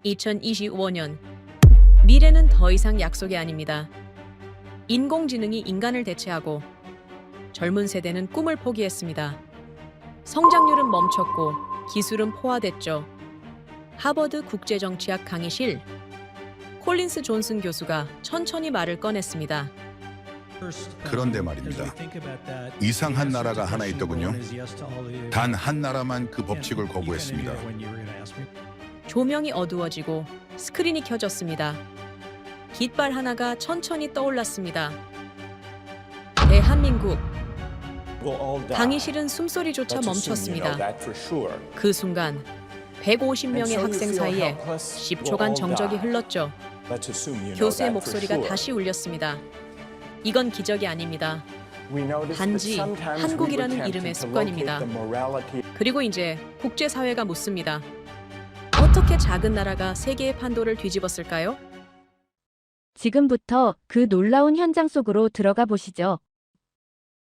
2025년 미래는 더 이상 약속이 아닙니다. 인공지능이 인간을 대체하고 젊은 세대는 꿈을 포기했습니다. 성장률은 멈췄고 기술은 포화됐죠. 하버드 국제정치학 강의실 콜린스 존슨 교수가 천천히 말을 꺼냈습니다. 그런데 말입니다. 이상한 나라가 하나 있더군요. 단 한 나라만 그 법칙을 거부했습니다. 조명이 어두워지고 스크린이 켜졌습니다. 깃발 하나가 천천히 떠올랐습니다. 대한민국. 강의실은 숨소리조차 멈췄습니다. 그 순간 150명의 학생 사이에 10초간 정적이 흘렀죠. 교수의 목소리가 다시 울렸습니다. 이건 기적이 아닙니다. 단지 한국이라는 이름의 습관입니다. 그리고 이제 국제사회가 묻습니다. 어떻게 작은 나라가 세계의 판도를 뒤집었을까요? 지금부터 그 놀라운 현장 속으로 들어가 보시죠.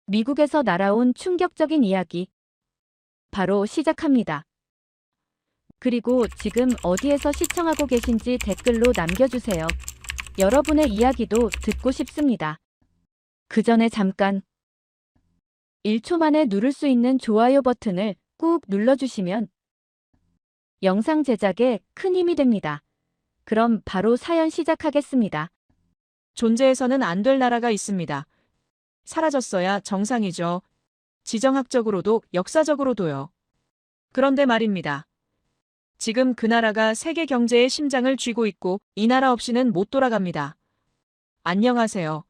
미국에서 날아온 충격적인 이야기. 바로 시작합니다. 그리고 지금 어디에서 시청하고 계신지 댓글로 남겨주세요. 여러분의 이야기도 듣고 싶습니다. 그 전에 잠깐 1초 만에 누를 수 있는 좋아요 버튼을 꾹 눌러주시면 영상 제작에 큰 힘이 됩니다. 그럼 바로 사연 시작하겠습니다. 존재해서는 안 될 나라가 있습니다. 사라졌어야 정상이죠. 지정학적으로도 역사적으로도요. 그런데 말입니다. 지금 그 나라가 세계 경제의 심장을 쥐고 있고 이 나라 없이는 못 돌아갑니다. 안녕하세요.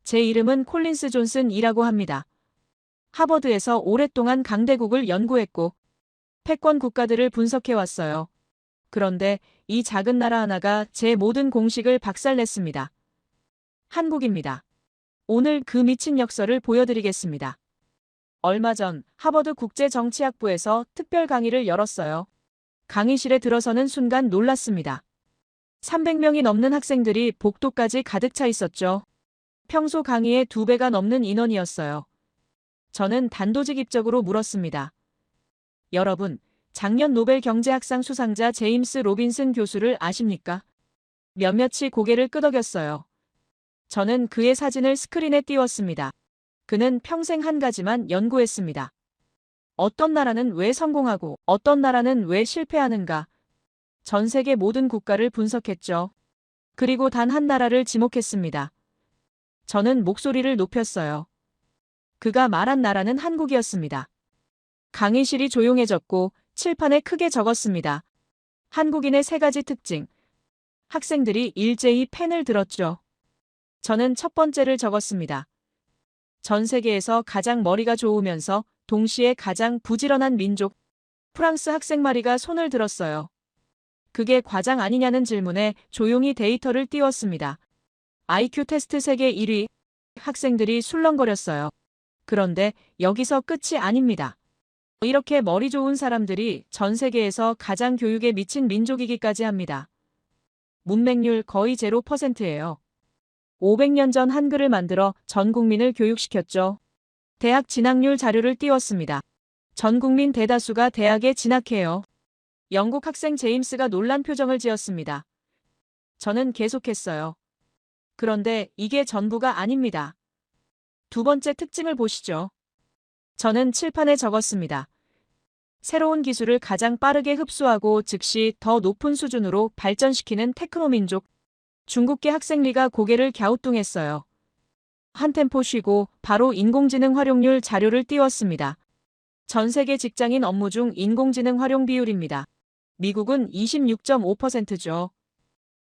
제 이름은 콜린스 존슨이라고 합니다. 하버드에서 오랫동안 강대국을 연구했고 패권 국가들을 분석해왔어요. 그런데 이 작은 나라 하나가 제 모든 공식을 박살냈습니다. 한국입니다. 오늘 그 미친 역설을 보여드리겠습니다. 얼마 전 하버드 국제정치학부에서 특별 강의를 열었어요. 강의실에 들어서는 순간 놀랐습니다. 300명이 넘는 학생들이 복도까지 가득 차 있었죠. 평소 강의의 2배가 넘는 인원이었어요. 저는 단도직입적으로 물었습니다. 여러분, 작년 노벨 경제학상 수상자 제임스 로빈슨 교수를 아십니까? 몇몇이 고개를 끄덕였어요. 저는 그의 사진을 스크린에 띄웠습니다. 그는 평생 한 가지만 연구했습니다. 어떤 나라는 왜 성공하고 어떤 나라는 왜 실패하는가? 전 세계 모든 국가를 분석했죠. 그리고 단 한 나라를 지목했습니다. 저는 목소리를 높였어요. 그가 말한 나라는 한국이었습니다. 강의실이 조용해졌고 칠판에 크게 적었습니다. 한국인의 3가지 특징. 학생들이 일제히 펜을 들었죠. 저는 첫 번째를 적었습니다. 전 세계에서 가장 머리가 좋으면서 동시에 가장 부지런한 민족. 프랑스 학생 마리가 손을 들었어요. 그게 과장 아니냐는 질문에 조용히 데이터를 띄웠습니다. IQ 테스트 세계 1위. 학생들이 술렁거렸어요. 그런데 여기서 끝이 아닙니다. 이렇게 머리 좋은 사람들이 전 세계에서 가장 교육에 미친 민족이기까지 합니다. 문맹률 거의 0%예요. 500년 전 한글을 만들어 전 국민을 교육시켰죠. 대학 진학률 자료를 띄웠습니다. 전 국민 대다수가 대학에 진학해요. 영국 학생 제임스가 놀란 표정을 지었습니다. 저는 계속했어요. 그런데 이게 전부가 아닙니다. 두 번째 특징을 보시죠. 저는 칠판에 적었습니다. 새로운 기술을 가장 빠르게 흡수하고 즉시 더 높은 수준으로 발전시키는 테크노민족. 중국계 학생 리가 고개를 갸우뚱했어요. 한 템포 쉬고 바로 인공지능 활용률 자료를 띄웠습니다. 전 세계 직장인 업무 중 인공지능 활용 비율입니다. 미국은 26.5%죠.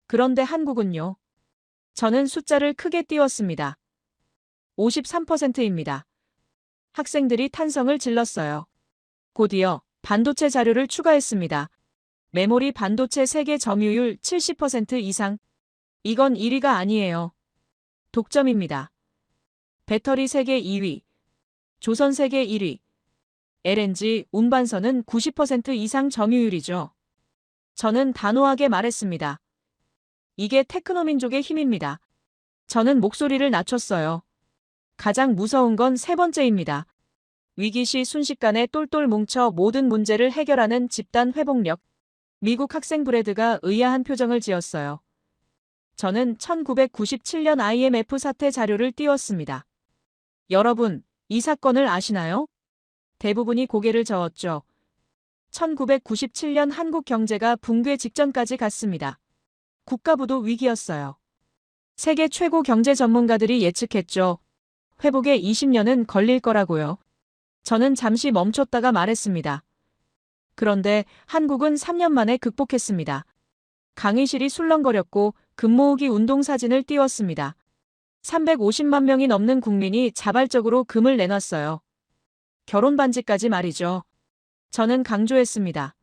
그런데 한국은요? 저는 숫자를 크게 띄웠습니다. 53%입니다. 학생들이 탄성을 질렀어요. 곧이어 반도체 자료를 추가했습니다. 메모리 반도체 세계 점유율 70% 이상. 이건 1위가 아니에요. 독점입니다. 배터리 세계 2위. 조선 세계 1위. LNG 운반선은 90% 이상 점유율이죠. 저는 단호하게 말했습니다. 이게 테크노민족의 힘입니다. 저는 목소리를 낮췄어요. 가장 무서운 건 3번째입니다. 위기 시 순식간에 똘똘 뭉쳐 모든 문제를 해결하는 집단 회복력. 미국 학생 브래드가 의아한 표정을 지었어요. 저는 1997년 IMF 사태 자료를 띄웠습니다. 여러분, 이 사건을 아시나요? 대부분이 고개를 저었죠. 1997년 한국 경제가 붕괴 직전까지 갔습니다. 국가부도 위기였어요. 세계 최고 경제 전문가들이 예측했죠. 회복에 20년은 걸릴 거라고요. 저는 잠시 멈췄다가 말했습니다. 그런데 한국은 3년 만에 극복했습니다. 강의실이 술렁거렸고 금 모으기 운동 사진을 띄웠습니다. 350만 명이 넘는 국민이 자발적으로 금을 내놨어요. 결혼 반지까지 말이죠. 저는 강조했습니다.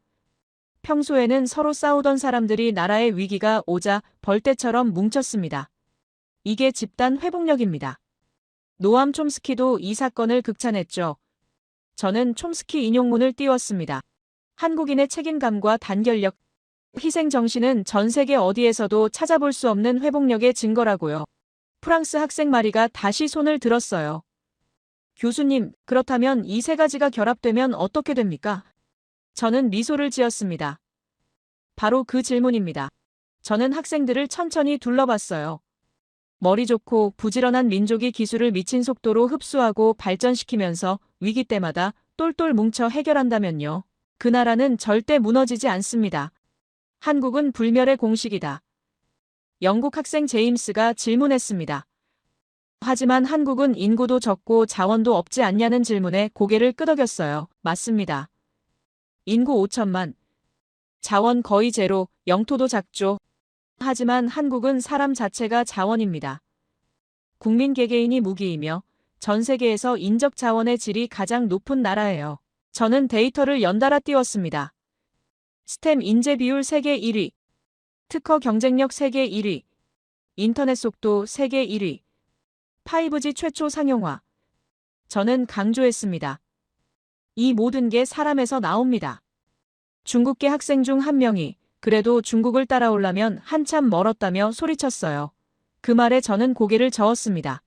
평소에는 서로 싸우던 사람들이 나라의 위기가 오자 벌떼처럼 뭉쳤습니다. 이게 집단 회복력입니다. 노암 촘스키도 이 사건을 극찬했죠. 저는 촘스키 인용문을 띄웠습니다. 한국인의 책임감과 단결력, 희생 정신은 전 세계 어디에서도 찾아볼 수 없는 회복력의 증거라고요. 프랑스 학생 마리가 다시 손을 들었어요. 교수님, 그렇다면 이 세 가지가 결합되면 어떻게 됩니까? 저는 미소를 지었습니다. 바로 그 질문입니다. 저는 학생들을 천천히 둘러봤어요. 머리 좋고 부지런한 민족이 기술을 미친 속도로 흡수하고 발전시키면서 위기 때마다 똘똘 뭉쳐 해결한다면요. 그 나라는 절대 무너지지 않습니다. 한국은 불멸의 공식이다. 영국 학생 제임스가 질문했습니다. 하지만 한국은 인구도 적고 자원도 없지 않냐는 질문에 고개를 끄덕였어요. 맞습니다. 인구 5천만. 자원 거의 제로, 영토도 작죠. 하지만 한국은 사람 자체가 자원입니다. 국민 개개인이 무기이며 전 세계에서 인적 자원의 질이 가장 높은 나라예요. 저는 데이터를 연달아 띄웠습니다. 스템 인재 비율 세계 1위, 특허 경쟁력 세계 1위, 인터넷 속도 세계 1위, 5G 최초 상용화. 저는 강조했습니다. 이 모든 게 사람에서 나옵니다. 중국계 학생 중 한 명이 그래도 중국을 따라오려면 한참 멀었다며 소리쳤어요. 그 말에 저는 고개를 저었습니다.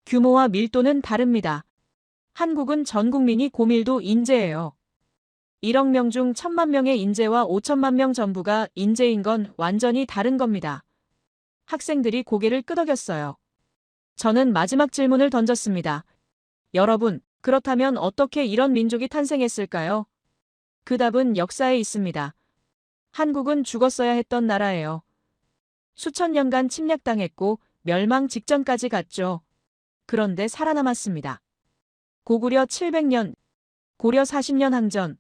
규모와 밀도는 다릅니다. 한국은 전 국민이 고밀도 인재예요. 1억 명 중 1,000만 명의 인재와 5천만 명 전부가 인재인 건 완전히 다른 겁니다. 학생들이 고개를 끄덕였어요. 저는 마지막 질문을 던졌습니다. 여러분, 그렇다면 어떻게 이런 민족이 탄생했을까요? 그 답은 역사에 있습니다. 한국은 죽었어야 했던 나라예요. 수천 년간 침략당했고 멸망 직전까지 갔죠. 그런데 살아남았습니다. 고구려 700년, 고려 40년 항전,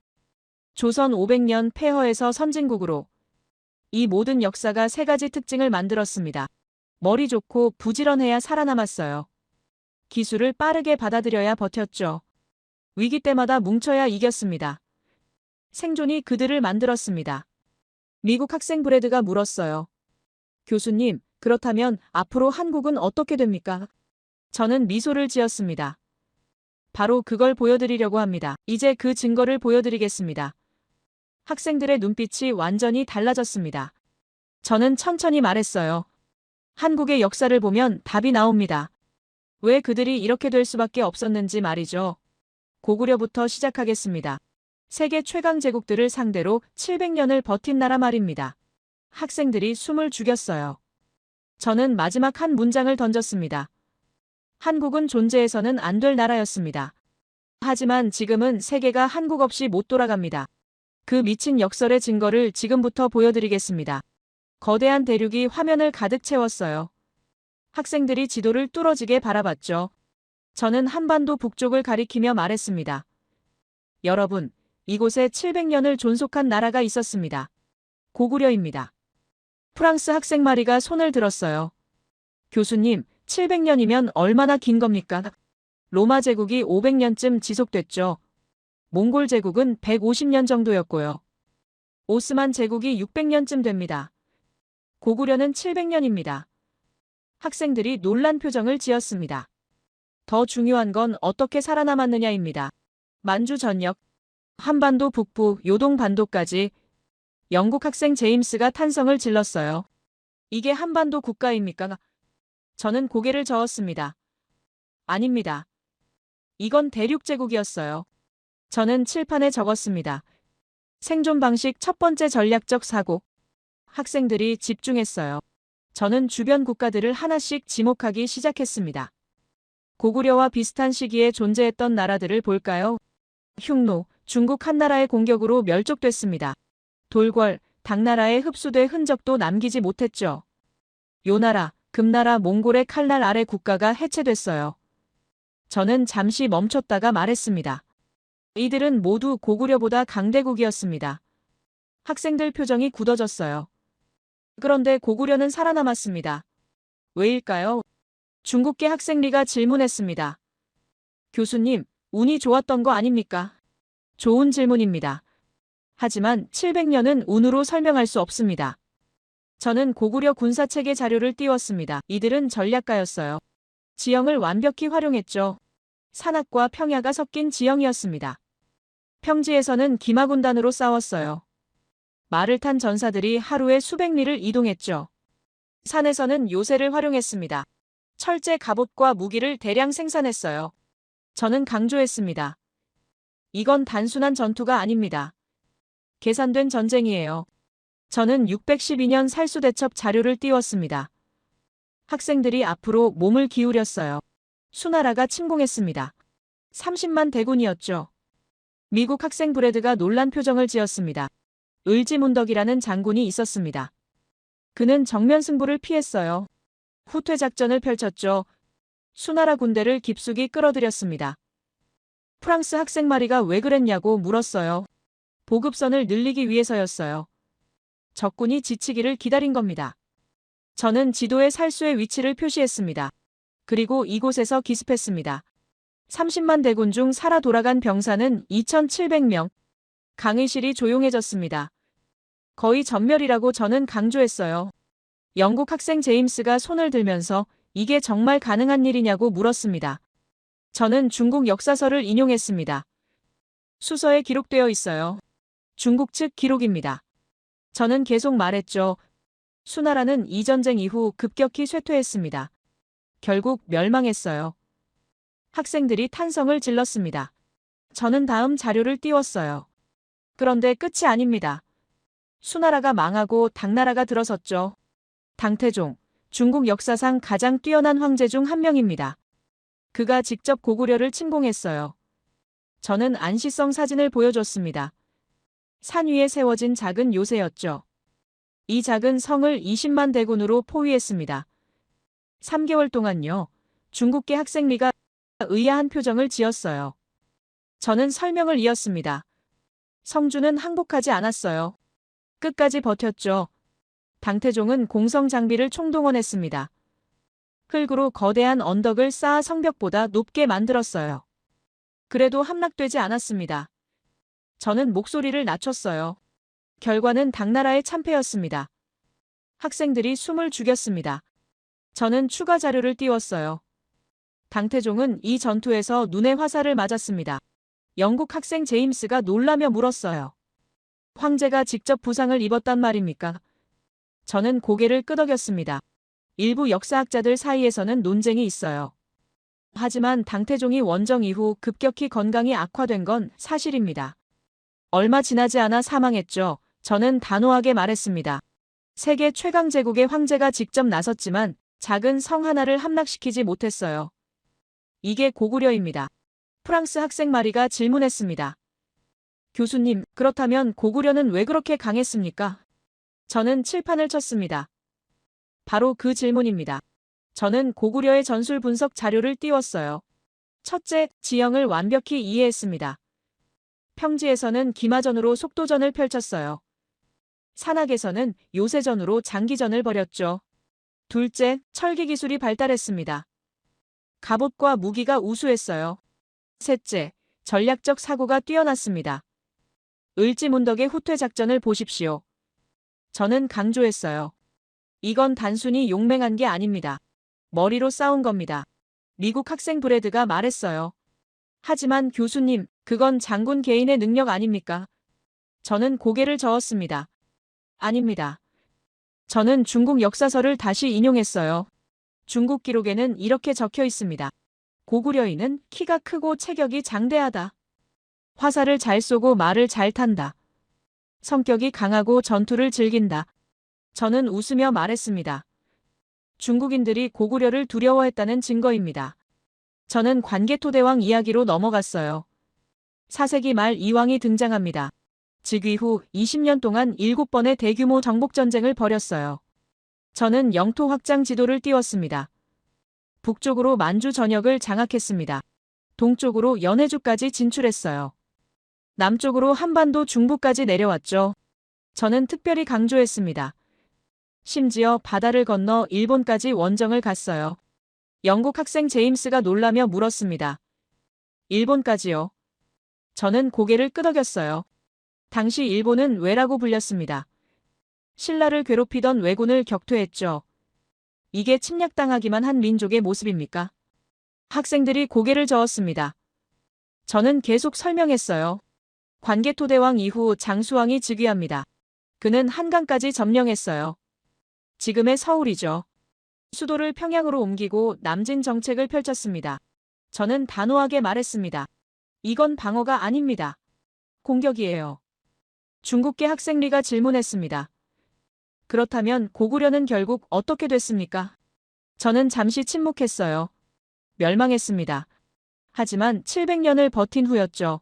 조선 500년 폐허에서 선진국으로. 이 모든 역사가 세 가지 특징을 만들었습니다. 머리 좋고 부지런해야 살아남았어요. 기술을 빠르게 받아들여야 버텼죠. 위기 때마다 뭉쳐야 이겼습니다. 생존이 그들을 만들었습니다. 미국 학생 브래드가 물었어요. 교수님, 그렇다면 앞으로 한국은 어떻게 됩니까? 저는 미소를 지었습니다. 바로 그걸 보여드리려고 합니다. 이제 그 증거를 보여드리겠습니다. 학생들의 눈빛이 완전히 달라졌습니다. 저는 천천히 말했어요. 한국의 역사를 보면 답이 나옵니다. 왜 그들이 이렇게 될 수밖에 없었는지 말이죠. 고구려부터 시작하겠습니다. 세계 최강 제국들을 상대로 700년을 버틴 나라 말입니다. 학생들이 숨을 죽였어요. 저는 마지막 한 문장을 던졌습니다. 한국은 존재해서는 안 될 나라였습니다. 하지만 지금은 세계가 한국 없이 못 돌아갑니다. 그 미친 역설의 증거를 지금부터 보여드리겠습니다. 거대한 대륙이 화면을 가득 채웠어요. 학생들이 지도를 뚫어지게 바라봤죠. 저는 한반도 북쪽을 가리키며 말했습니다. 여러분, 이곳에 700년을 존속한 나라가 있었습니다. 고구려입니다. 프랑스 학생 마리가 손을 들었어요. 교수님, 700년이면 얼마나 긴 겁니까? 로마 제국이 500년쯤 지속됐죠. 몽골 제국은 150년 정도였고요. 오스만 제국이 600년쯤 됩니다. 고구려는 700년입니다. 학생들이 놀란 표정을 지었습니다. 더 중요한 건 어떻게 살아남았느냐입니다. 만주 전역, 한반도 북부, 요동 반도까지. 영국 학생 제임스가 탄성을 질렀어요. 이게 한반도 국가입니까? 저는 고개를 저었습니다. 아닙니다. 이건 대륙 제국이었어요. 저는 칠판에 적었습니다. 생존 방식 첫 번째 전략적 사고. 학생들이 집중했어요. 저는 주변 국가들을 하나씩 지목하기 시작했습니다. 고구려와 비슷한 시기에 존재했던 나라들을 볼까요? 흉노, 중국 한나라의 공격으로 멸족됐습니다. 돌궐, 당나라에 흡수돼 흔적도 남기지 못했죠. 요나라, 금나라, 몽골의 칼날 아래 국가가 해체됐어요. 저는 잠시 멈췄다가 말했습니다. 이들은 모두 고구려보다 강대국이었습니다. 학생들 표정이 굳어졌어요. 그런데 고구려는 살아남았습니다. 왜일까요? 중국계 학생 리가 질문했습니다. 교수님, 운이 좋았던 거 아닙니까? 좋은 질문입니다. 하지만 700년은 운으로 설명할 수 없습니다. 저는 고구려 군사체계 자료를 띄웠습니다. 이들은 전략가였어요. 지형을 완벽히 활용했죠. 산악과 평야가 섞인 지형이었습니다. 평지에서는 기마군단으로 싸웠어요. 말을 탄 전사들이 하루에 수백 리를 이동했죠. 산에서는 요새를 활용했습니다. 철제 갑옷과 무기를 대량 생산했어요. 저는 강조했습니다. 이건 단순한 전투가 아닙니다. 계산된 전쟁이에요. 저는 612년 살수대첩 자료를 띄웠습니다. 학생들이 앞으로 몸을 기울였어요. 수나라가 침공했습니다. 30만 대군이었죠. 미국 학생 브래드가 놀란 표정을 지었습니다. 을지문덕이라는 장군이 있었습니다. 그는 정면 승부를 피했어요. 후퇴 작전을 펼쳤죠. 수나라 군대를 깊숙이 끌어들였습니다. 프랑스 학생 마리가 왜 그랬냐고 물었어요. 보급선을 늘리기 위해서였어요. 적군이 지치기를 기다린 겁니다. 저는 지도에 살수의 위치를 표시했습니다. 그리고 이곳에서 기습했습니다. 30만 대군 중 살아 돌아간 병사는 2,700명. 강의실이 조용해졌습니다. 거의 전멸이라고 저는 강조했어요. 영국 학생 제임스가 손을 들면서 이게 정말 가능한 일이냐고 물었습니다. 저는 중국 역사서를 인용했습니다. 수서에 기록되어 있어요. 중국 측 기록입니다. 저는 계속 말했죠. 수나라는 이 전쟁 이후 급격히 쇠퇴했습니다. 결국 멸망했어요. 학생들이 탄성을 질렀습니다. 저는 다음 자료를 띄웠어요. 그런데 끝이 아닙니다. 수나라가 망하고 당나라가 들어섰죠. 당태종, 중국 역사상 가장 뛰어난 황제 중 한 명입니다. 그가 직접 고구려를 침공했어요. 저는 안시성 사진을 보여줬습니다. 산 위에 세워진 작은 요새였죠. 이 작은 성을 20만 대군으로 포위했습니다. 3개월 동안요. 중국계 학생 리가 의아한 표정을 지었어요. 저는 설명을 이었습니다. 성주는 항복하지 않았어요. 끝까지 버텼죠. 당태종은 공성 장비를 총동원했습니다. 흙으로 거대한 언덕을 쌓아 성벽보다 높게 만들었어요. 그래도 함락되지 않았습니다. 저는 목소리를 낮췄어요. 결과는 당나라의 참패였습니다. 학생들이 숨을 죽였습니다. 저는 추가 자료를 띄웠어요. 당태종은 이 전투에서 눈에 화살을 맞았습니다. 영국 학생 제임스가 놀라며 물었어요. 황제가 직접 부상을 입었단 말입니까? 저는 고개를 끄덕였습니다. 일부 역사학자들 사이에서는 논쟁이 있어요. 하지만 당태종이 원정 이후 급격히 건강이 악화된 건 사실입니다. 얼마 지나지 않아 사망했죠. 저는 단호하게 말했습니다. 세계 최강 제국의 황제가 직접 나섰지만 작은 성 하나를 함락시키지 못했어요. 이게 고구려입니다. 프랑스 학생 마리가 질문했습니다. 교수님, 그렇다면 고구려는 왜 그렇게 강했습니까? 저는 칠판을 쳤습니다. 바로 그 질문입니다. 저는 고구려의 전술 분석 자료를 띄웠어요. 첫째, 지형을 완벽히 이해했습니다. 평지에서는 기마전으로 속도전을 펼쳤어요. 산악에서는 요새전으로 장기전을 벌였죠. 둘째, 철기 기술이 발달했습니다. 갑옷과 무기가 우수했어요. 셋째, 전략적 사고가 뛰어났습니다. 을지문덕의 후퇴 작전을 보십시오. 저는 강조했어요. 이건 단순히 용맹한 게 아닙니다. 머리로 싸운 겁니다. 미국 학생 브래드가 말했어요. 하지만 교수님, 그건 장군 개인의 능력 아닙니까? 저는 고개를 저었습니다. 아닙니다. 저는 중국 역사서를 다시 인용했어요. 중국 기록에는 이렇게 적혀 있습니다. 고구려인은 키가 크고 체격이 장대하다. 화살을 잘 쏘고 말을 잘 탄다. 성격이 강하고 전투를 즐긴다. 저는 웃으며 말했습니다. 중국인들이 고구려를 두려워했다는 증거입니다. 저는 관개토대왕 이야기로 넘어갔어요. 4세기 말 이왕이 등장합니다. 즉위 후 20년 동안 7번의 대규모 정복전쟁을 벌였어요. 저는 영토 확장 지도를 띄웠습니다. 북쪽으로 만주 전역을 장악했습니다. 동쪽으로 연해주까지 진출했어요. 남쪽으로 한반도 중부까지 내려왔죠. 저는 특별히 강조했습니다. 심지어 바다를 건너 일본까지 원정을 갔어요. 영국 학생 제임스가 놀라며 물었습니다. 일본까지요? 저는 고개를 끄덕였어요. 당시 일본은 왜라고 불렸습니다. 신라를 괴롭히던 왜군을 격퇴했죠. 이게 침략당하기만 한 민족의 모습입니까? 학생들이 고개를 저었습니다. 저는 계속 설명했어요. 관개토대왕 이후 장수왕이 즉위합니다. 그는 한강까지 점령했어요. 지금의 서울이죠. 수도를 평양으로 옮기고 남진 정책을 펼쳤습니다. 저는 단호하게 말했습니다. 이건 방어가 아닙니다. 공격이에요. 중국계 학생리가 질문했습니다. 그렇다면 고구려는 결국 어떻게 됐습니까? 저는 잠시 침묵했어요. 멸망했습니다. 하지만 700년을 버틴 후였죠.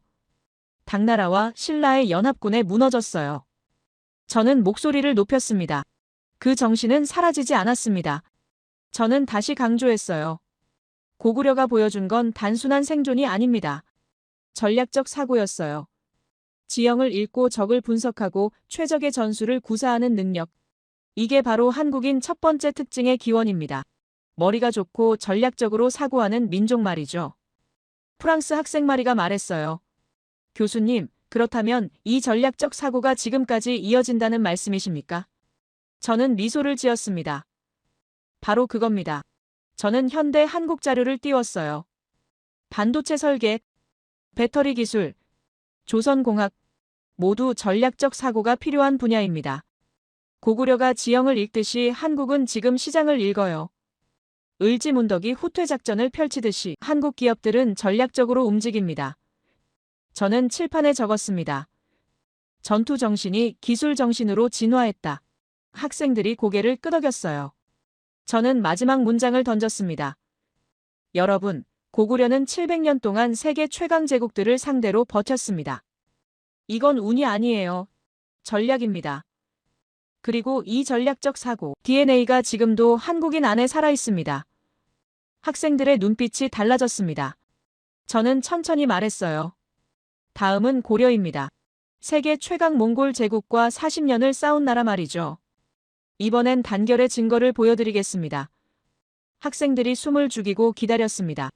당나라와 신라의 연합군에 무너졌어요. 저는 목소리를 높였습니다. 그 정신은 사라지지 않았습니다. 저는 다시 강조했어요. 고구려가 보여준 건 단순한 생존이 아닙니다. 전략적 사고였어요. 지형을 읽고 적을 분석하고 최적의 전술을 구사하는 능력. 이게 바로 한국인 첫 번째 특징의 기원입니다. 머리가 좋고 전략적으로 사고하는 민족 말이죠. 프랑스 학생 마리가 말했어요. 교수님, 그렇다면 이 전략적 사고가 지금까지 이어진다는 말씀이십니까? 저는 미소를 지었습니다. 바로 그겁니다. 저는 현대 한국 자료를 띄웠어요. 반도체 설계, 배터리 기술, 조선공학, 모두 전략적 사고가 필요한 분야입니다. 고구려가 지형을 읽듯이 한국은 지금 시장을 읽어요. 을지문덕이 후퇴 작전을 펼치듯이 한국 기업들은 전략적으로 움직입니다. 저는 칠판에 적었습니다. 전투 정신이 기술 정신으로 진화했다. 학생들이 고개를 끄덕였어요. 저는 마지막 문장을 던졌습니다. 여러분, 고구려는 700년 동안 세계 최강 제국들을 상대로 버텼습니다. 이건 운이 아니에요. 전략입니다. 그리고 이 전략적 사고, DNA가 지금도 한국인 안에 살아있습니다. 학생들의 눈빛이 달라졌습니다. 저는 천천히 말했어요. 다음은 고려입니다. 세계 최강 몽골 제국과 40년을 싸운 나라 말이죠. 이번엔 단결의 증거를 보여드리겠습니다. 학생들이 숨을 죽이고 기다렸습니다.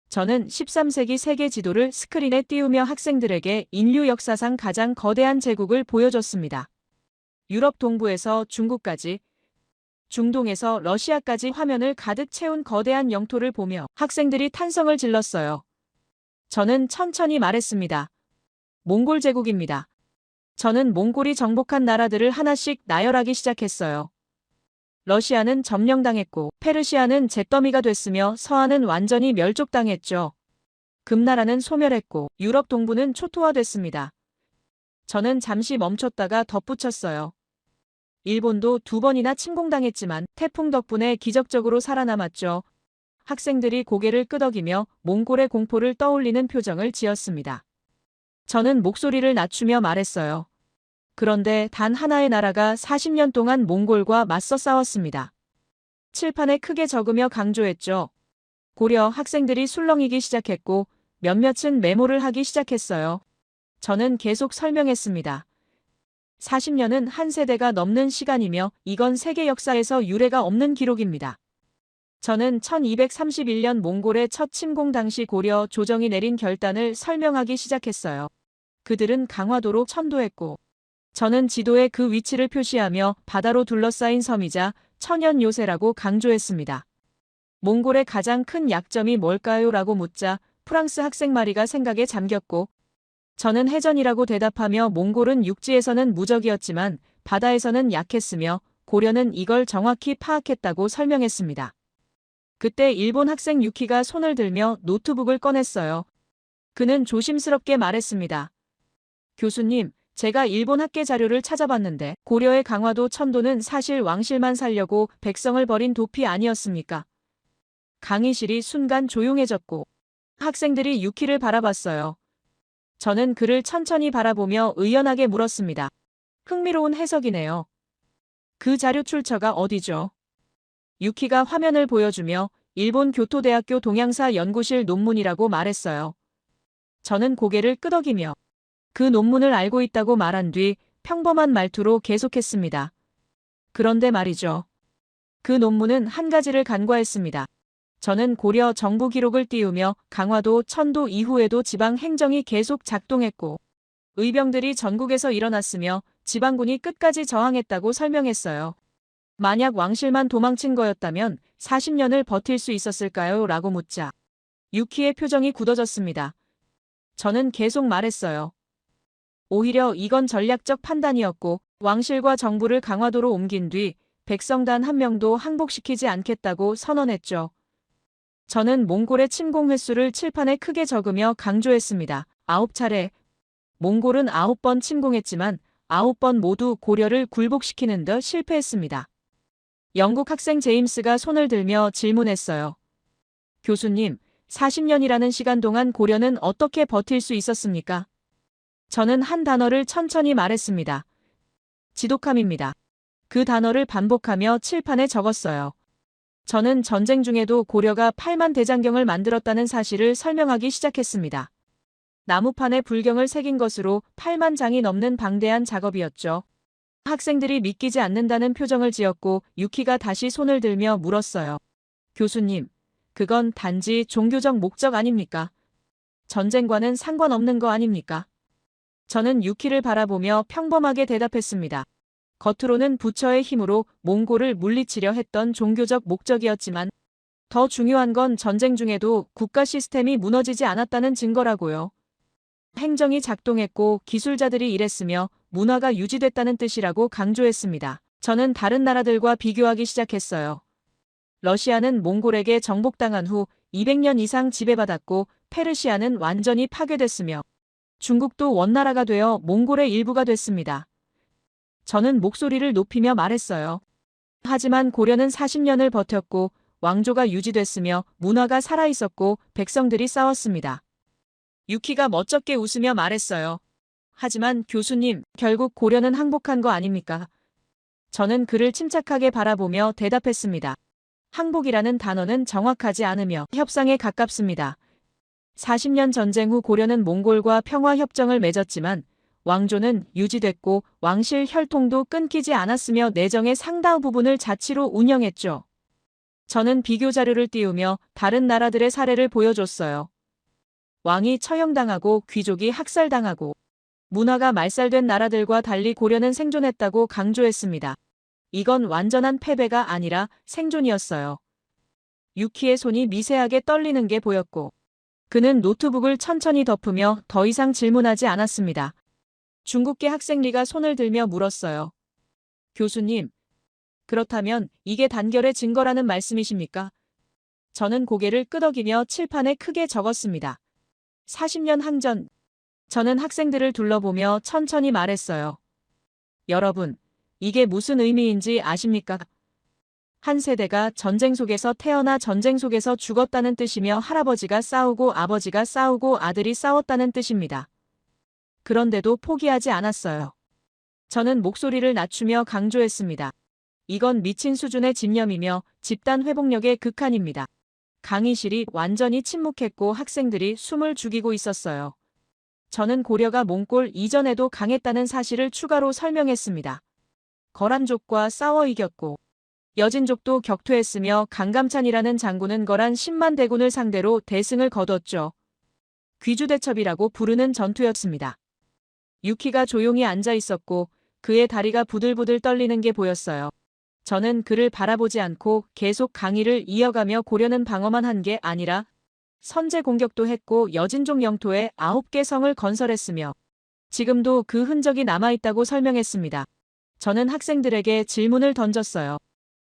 저는 13세기 세계 지도를 스크린에 띄우며 학생들에게 인류 역사상 가장 거대한 제국을 보여줬습니다. 유럽 동부에서 중국까지, 중동에서 러시아까지 화면을 가득 채운 거대한 영토를 보며 학생들이 탄성을 질렀어요. 저는 천천히 말했습니다. 몽골 제국입니다. 저는 몽골이 정복한 나라들을 하나씩 나열하기 시작했어요. 러시아는 점령당했고 페르시아는 잿더미가 됐으며 서한은 완전히 멸족당했죠. 금나라는 소멸했고 유럽 동부는 초토화됐습니다. 저는 잠시 멈췄다가 덧붙였어요. 일본도 2번이나 침공당했지만 태풍 덕분에 기적적으로 살아남았죠. 학생들이 고개를 끄덕이며 몽골의 공포를 떠올리는 표정을 지었습니다. 저는 목소리를 낮추며 말했어요. 그런데 단 하나의 나라가 40년 동안 몽골과 맞서 싸웠습니다. 칠판에 크게 적으며 강조했죠. 고려 학생들이 술렁이기 시작했고 몇몇은 메모를 하기 시작했어요. 저는 계속 설명했습니다. 40년은 한 세대가 넘는 시간이며 이건 세계 역사에서 유례가 없는 기록입니다. 저는 1231년 몽골의 첫 침공 당시 고려 조정이 내린 결단을 설명하기 시작했어요. 그들은 강화도로 천도했고 저는 지도에 그 위치를 표시하며 바다로 둘러싸인 섬이자 천연 요새라고 강조했습니다. 몽골의 가장 큰 약점이 뭘까요? 라고 묻자 프랑스 학생 마리가 생각에 잠겼고 저는 해전이라고 대답하며 몽골은 육지에서는 무적이었지만 바다에서는 약했으며 고려는 이걸 정확히 파악했다고 설명했습니다. 그때 일본 학생 유키가 손을 들며 노트북을 꺼냈어요. 그는 조심스럽게 말했습니다. 교수님, 제가 일본 학계 자료를 찾아봤는데 고려의 강화도 천도는 사실 왕실만 살려고 백성을 버린 도피 아니었습니까? 강의실이 순간 조용해졌고 학생들이 유키를 바라봤어요. 저는 그를 천천히 바라보며 의연하게 물었습니다. 흥미로운 해석이네요. 그 자료 출처가 어디죠? 유키가 화면을 보여주며 일본 교토대학교 동양사 연구실 논문이라고 말했어요. 저는 고개를 끄덕이며 그 논문을 알고 있다고 말한 뒤 평범한 말투로 계속했습니다. 그런데 말이죠. 그 논문은 한 가지를 간과했습니다. 저는 고려 정부 기록을 띄우며 강화도, 천도 이후에도 지방 행정이 계속 작동했고 의병들이 전국에서 일어났으며 지방군이 끝까지 저항했다고 설명했어요. 만약 왕실만 도망친 거였다면 40년을 버틸 수 있었을까요? 라고 묻자 유키의 표정이 굳어졌습니다. 저는 계속 말했어요. 오히려 이건 전략적 판단이었고 왕실과 정부를 강화도로 옮긴 뒤 백성 단 한 명도 항복시키지 않겠다고 선언했죠. 저는 몽골의 침공 횟수를 칠판에 크게 적으며 강조했습니다. 9차례. 몽골은 9번 침공했지만 9번 모두 고려를 굴복시키는 데 실패했습니다. 영국 학생 제임스가 손을 들며 질문했어요. 교수님, 40년이라는 시간 동안 고려는 어떻게 버틸 수 있었습니까? 저는 한 단어를 천천히 말했습니다. 지독함입니다. 그 단어를 반복하며 칠판에 적었어요. 저는 전쟁 중에도 고려가 8만 대장경을 만들었다는 사실을 설명하기 시작했습니다. 나무판에 불경을 새긴 것으로 8만 장이 넘는 방대한 작업이었죠. 학생들이 믿기지 않는다는 표정을 지었고 유키가 다시 손을 들며 물었어요. 교수님, 그건 단지 종교적 목적 아닙니까? 전쟁과는 상관없는 거 아닙니까? 저는 유키를 바라보며 평범하게 대답했습니다. 겉으로는 부처의 힘으로 몽골을 물리치려 했던 종교적 목적이었지만 더 중요한 건 전쟁 중에도 국가 시스템이 무너지지 않았다는 증거라고요. 행정이 작동했고 기술자들이 일했으며 문화가 유지됐다는 뜻이라고 강조했습니다. 저는 다른 나라들과 비교하기 시작했어요. 러시아는 몽골에게 정복당한 후 200년 이상 지배받았고 페르시아는 완전히 파괴됐으며 중국도 원나라가 되어 몽골의 일부가 됐습니다. 저는 목소리를 높이며 말했어요. 하지만 고려는 40년을 버텼고 왕조가 유지됐으며 문화가 살아있었고 백성들이 싸웠습니다. 유키가 멋쩍게 웃으며 말했어요. 하지만 교수님, 결국 고려는 항복한 거 아닙니까? 저는 그를 침착하게 바라보며 대답했습니다. 항복이라는 단어는 정확하지 않으며 협상에 가깝습니다. 40년 전쟁 후 고려는 몽골과 평화협정을 맺었지만 왕조는 유지됐고 왕실 혈통도 끊기지 않았으며 내정의 상당 부분을 자치로 운영했죠. 저는 비교 자료를 띄우며 다른 나라들의 사례를 보여줬어요. 왕이 처형당하고 귀족이 학살당하고 문화가 말살된 나라들과 달리 고려는 생존했다고 강조했습니다. 이건 완전한 패배가 아니라 생존이었어요. 유키의 손이 미세하게 떨리는 게 보였고 그는 노트북을 천천히 덮으며 더 이상 질문하지 않았습니다. 중국계 학생 리가 손을 들며 물었어요. 교수님, 그렇다면 이게 단결의 증거라는 말씀이십니까? 저는 고개를 끄덕이며 칠판에 크게 적었습니다. 40년 항전. 저는 학생들을 둘러보며 천천히 말했어요. 여러분, 이게 무슨 의미인지 아십니까? 한 세대가 전쟁 속에서 태어나 전쟁 속에서 죽었다는 뜻이며 할아버지가 싸우고 아버지가 싸우고 아들이 싸웠다는 뜻입니다. 그런데도 포기하지 않았어요. 저는 목소리를 낮추며 강조했습니다. 이건 미친 수준의 집념이며 집단 회복력의 극한입니다. 강의실이 완전히 침묵했고 학생들이 숨을 죽이고 있었어요. 저는 고려가 몽골 이전에도 강했다는 사실을 추가로 설명했습니다. 거란족과 싸워 이겼고 여진족도 격퇴했으며 강감찬이라는 장군은 거란 10만 대군을 상대로 대승을 거뒀죠. 귀주대첩이라고 부르는 전투였습니다. 유키가 조용히 앉아 있었고 그의 다리가 부들부들 떨리는 게 보였어요. 저는 그를 바라보지 않고 계속 강의를 이어가며 고려는 방어만 한 게 아니라 선제 공격도 했고 여진족 영토에 9개 성을 건설했으며 지금도 그 흔적이 남아있다고 설명했습니다. 저는 학생들에게 질문을 던졌어요.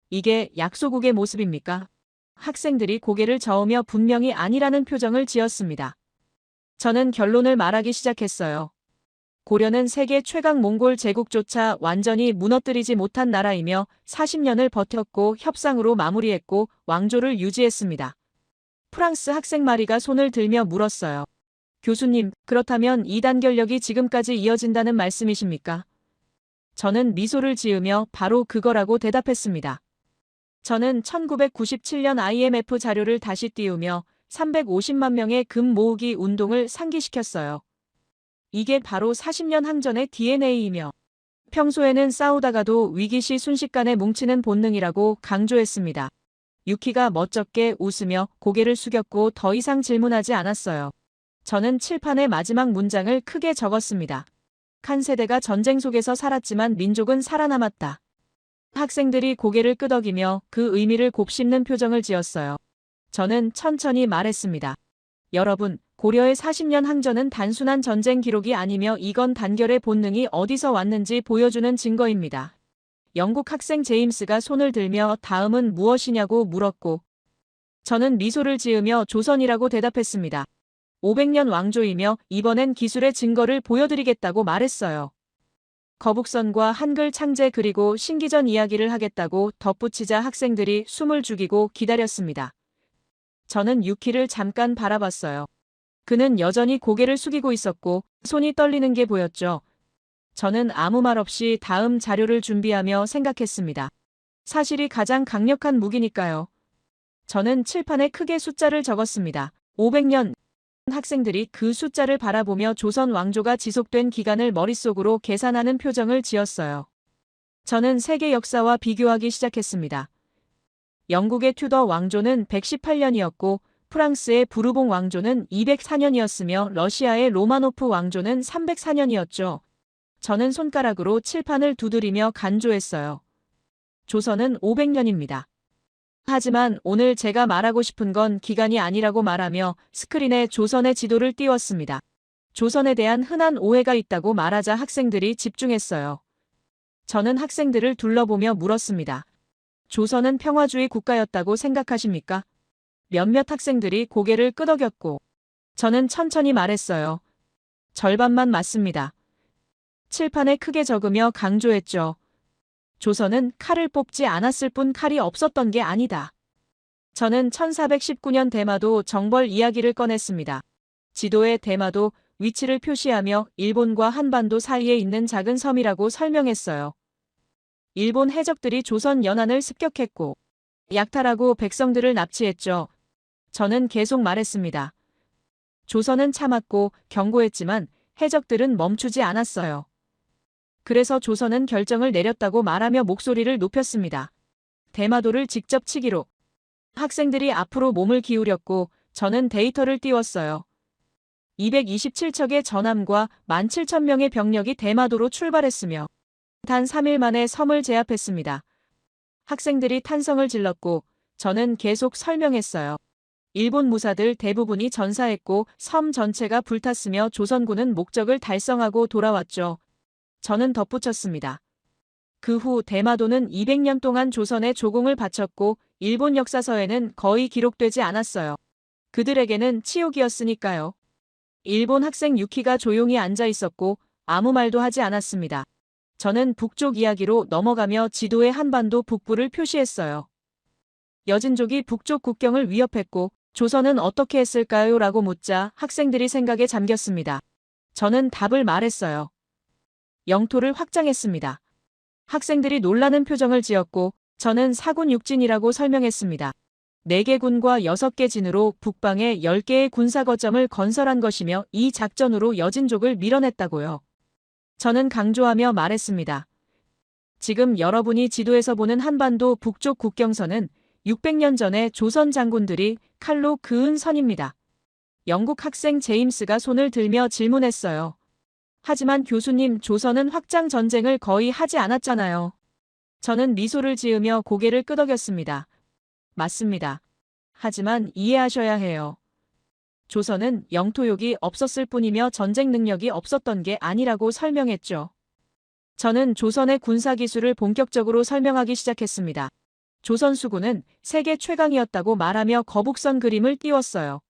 이게 약소국의 모습입니까? 학생들이 고개를 저으며 분명히 아니라는 표정을 지었습니다. 저는 결론을 말하기 시작했어요. 고려는 세계 최강 몽골 제국조차 완전히 무너뜨리지 못한 나라이며 40년을 버텼고 협상으로 마무리했고 왕조를 유지했습니다. 프랑스 학생 마리가 손을 들며 물었어요. 교수님, 그렇다면 이 단결력이 지금까지 이어진다는 말씀이십니까? 저는 미소를 지으며 바로 그거라고 대답했습니다. 저는 1997년 IMF 자료를 다시 띄우며 350만 명의 금 모으기 운동을 상기시켰어요. 이게 바로 40년 항전의 DNA이며 평소에는 싸우다가도 위기시 순식간에 뭉치는 본능이라고 강조했습니다. 유키가 멋쩍게 웃으며 고개를 숙였고 더 이상 질문하지 않았어요. 저는 칠판에 마지막 문장을 크게 적었습니다. 한 세대가 전쟁 속에서 살았지만 민족은 살아남았다. 학생들이 고개를 끄덕이며 그 의미를 곱씹는 표정을 지었어요. 저는 천천히 말했습니다. 여러분, 고려의 40년 항전은 단순한 전쟁 기록이 아니며 이건 단결의 본능이 어디서 왔는지 보여주는 증거입니다. 영국 학생 제임스가 손을 들며 다음은 무엇이냐고 물었고 저는 미소를 지으며 조선이라고 대답했습니다. 500년 왕조이며 이번엔 기술의 증거를 보여드리겠다고 말했어요. 거북선과 한글 창제 그리고 신기전 이야기를 하겠다고 덧붙이자 학생들이 숨을 죽이고 기다렸습니다. 저는 유키를 잠깐 바라봤어요. 그는 여전히 고개를 숙이고 있었고 손이 떨리는 게 보였죠. 저는 아무 말 없이 다음 자료를 준비하며 생각했습니다. 사실이 가장 강력한 무기니까요. 저는 칠판에 크게 숫자를 적었습니다. 500년. 학생들이 그 숫자를 바라보며 조선 왕조가 지속된 기간을 머릿속으로 계산하는 표정을 지었어요. 저는 세계 역사와 비교하기 시작했습니다. 영국의 튜더 왕조는 118년이었고 프랑스의 부르봉 왕조는 204년이었으며 러시아의 로마노프 왕조는 304년이었죠. 저는 손가락으로 칠판을 두드리며 간조했어요. 조선은 500년입니다. 하지만 오늘 제가 말하고 싶은 건 기간이 아니라고 말하며 스크린에 조선의 지도를 띄웠습니다. 조선에 대한 흔한 오해가 있다고 말하자 학생들이 집중했어요. 저는 학생들을 둘러보며 물었습니다. 조선은 평화주의 국가였다고 생각하십니까? 몇몇 학생들이 고개를 끄덕였고 저는 천천히 말했어요. 절반만 맞습니다. 칠판에 크게 적으며 강조했죠. 조선은 칼을 뽑지 않았을 뿐 칼이 없었던 게 아니다. 저는 1419년 대마도 정벌 이야기를 꺼냈습니다. 지도에 대마도 위치를 표시하며 일본과 한반도 사이에 있는 작은 섬이라고 설명했어요. 일본 해적들이 조선 연안을 습격했고 약탈하고 백성들을 납치했죠. 저는 계속 말했습니다. 조선은 참았고 경고했지만 해적들은 멈추지 않았어요. 그래서 조선은 결정을 내렸다고 말하며 목소리를 높였습니다. 대마도를 직접 치기로. 학생들이 앞으로 몸을 기울였고 저는 데이터를 띄웠어요. 227척의 전함과 17,000명의 병력이 대마도로 출발했으며 단 3일 만에 섬을 제압했습니다. 학생들이 탄성을 질렀고 저는 계속 설명했어요. 일본 무사들 대부분이 전사했고 섬 전체가 불탔으며 조선군은 목적을 달성하고 돌아왔죠. 저는 덧붙였습니다. 그 후 대마도는 200년 동안 조선에 조공을 바쳤고 일본 역사서에는 거의 기록되지 않았어요. 그들에게는 치욕이었으니까요. 일본 학생 유키가 조용히 앉아 있었고 아무 말도 하지 않았습니다. 저는 북쪽 이야기로 넘어가며 지도에 한반도 북부를 표시했어요. 여진족이 북쪽 국경을 위협했고 조선은 어떻게 했을까요? 라고 묻자 학생들이 생각에 잠겼습니다. 저는 답을 말했어요. 영토를 확장했습니다. 학생들이 놀라는 표정을 지었고 저는 사군 육진이라고 설명했습니다. 4개 군과 6개 진으로 북방에 10개의 군사거점을 건설한 것이며 이 작전으로 여진족을 밀어냈다고요. 저는 강조하며 말했습니다. 지금 여러분이 지도에서 보는 한반도 북쪽 국경선은 600년 전에 조선 장군들이 칼로 그은 선입니다. 영국 학생 제임스가 손을 들며 질문했어요. 하지만 교수님, 조선은 확장 전쟁을 거의 하지 않았잖아요. 저는 미소를 지으며 고개를 끄덕였습니다. 맞습니다. 하지만 이해하셔야 해요. 조선은 영토욕이 없었을 뿐이며 전쟁 능력이 없었던 게 아니라고 설명했죠. 저는 조선의 군사기술을 본격적으로 설명하기 시작했습니다. 조선 수군은 세계 최강이었다고 말하며 거북선 그림을 띄웠어요.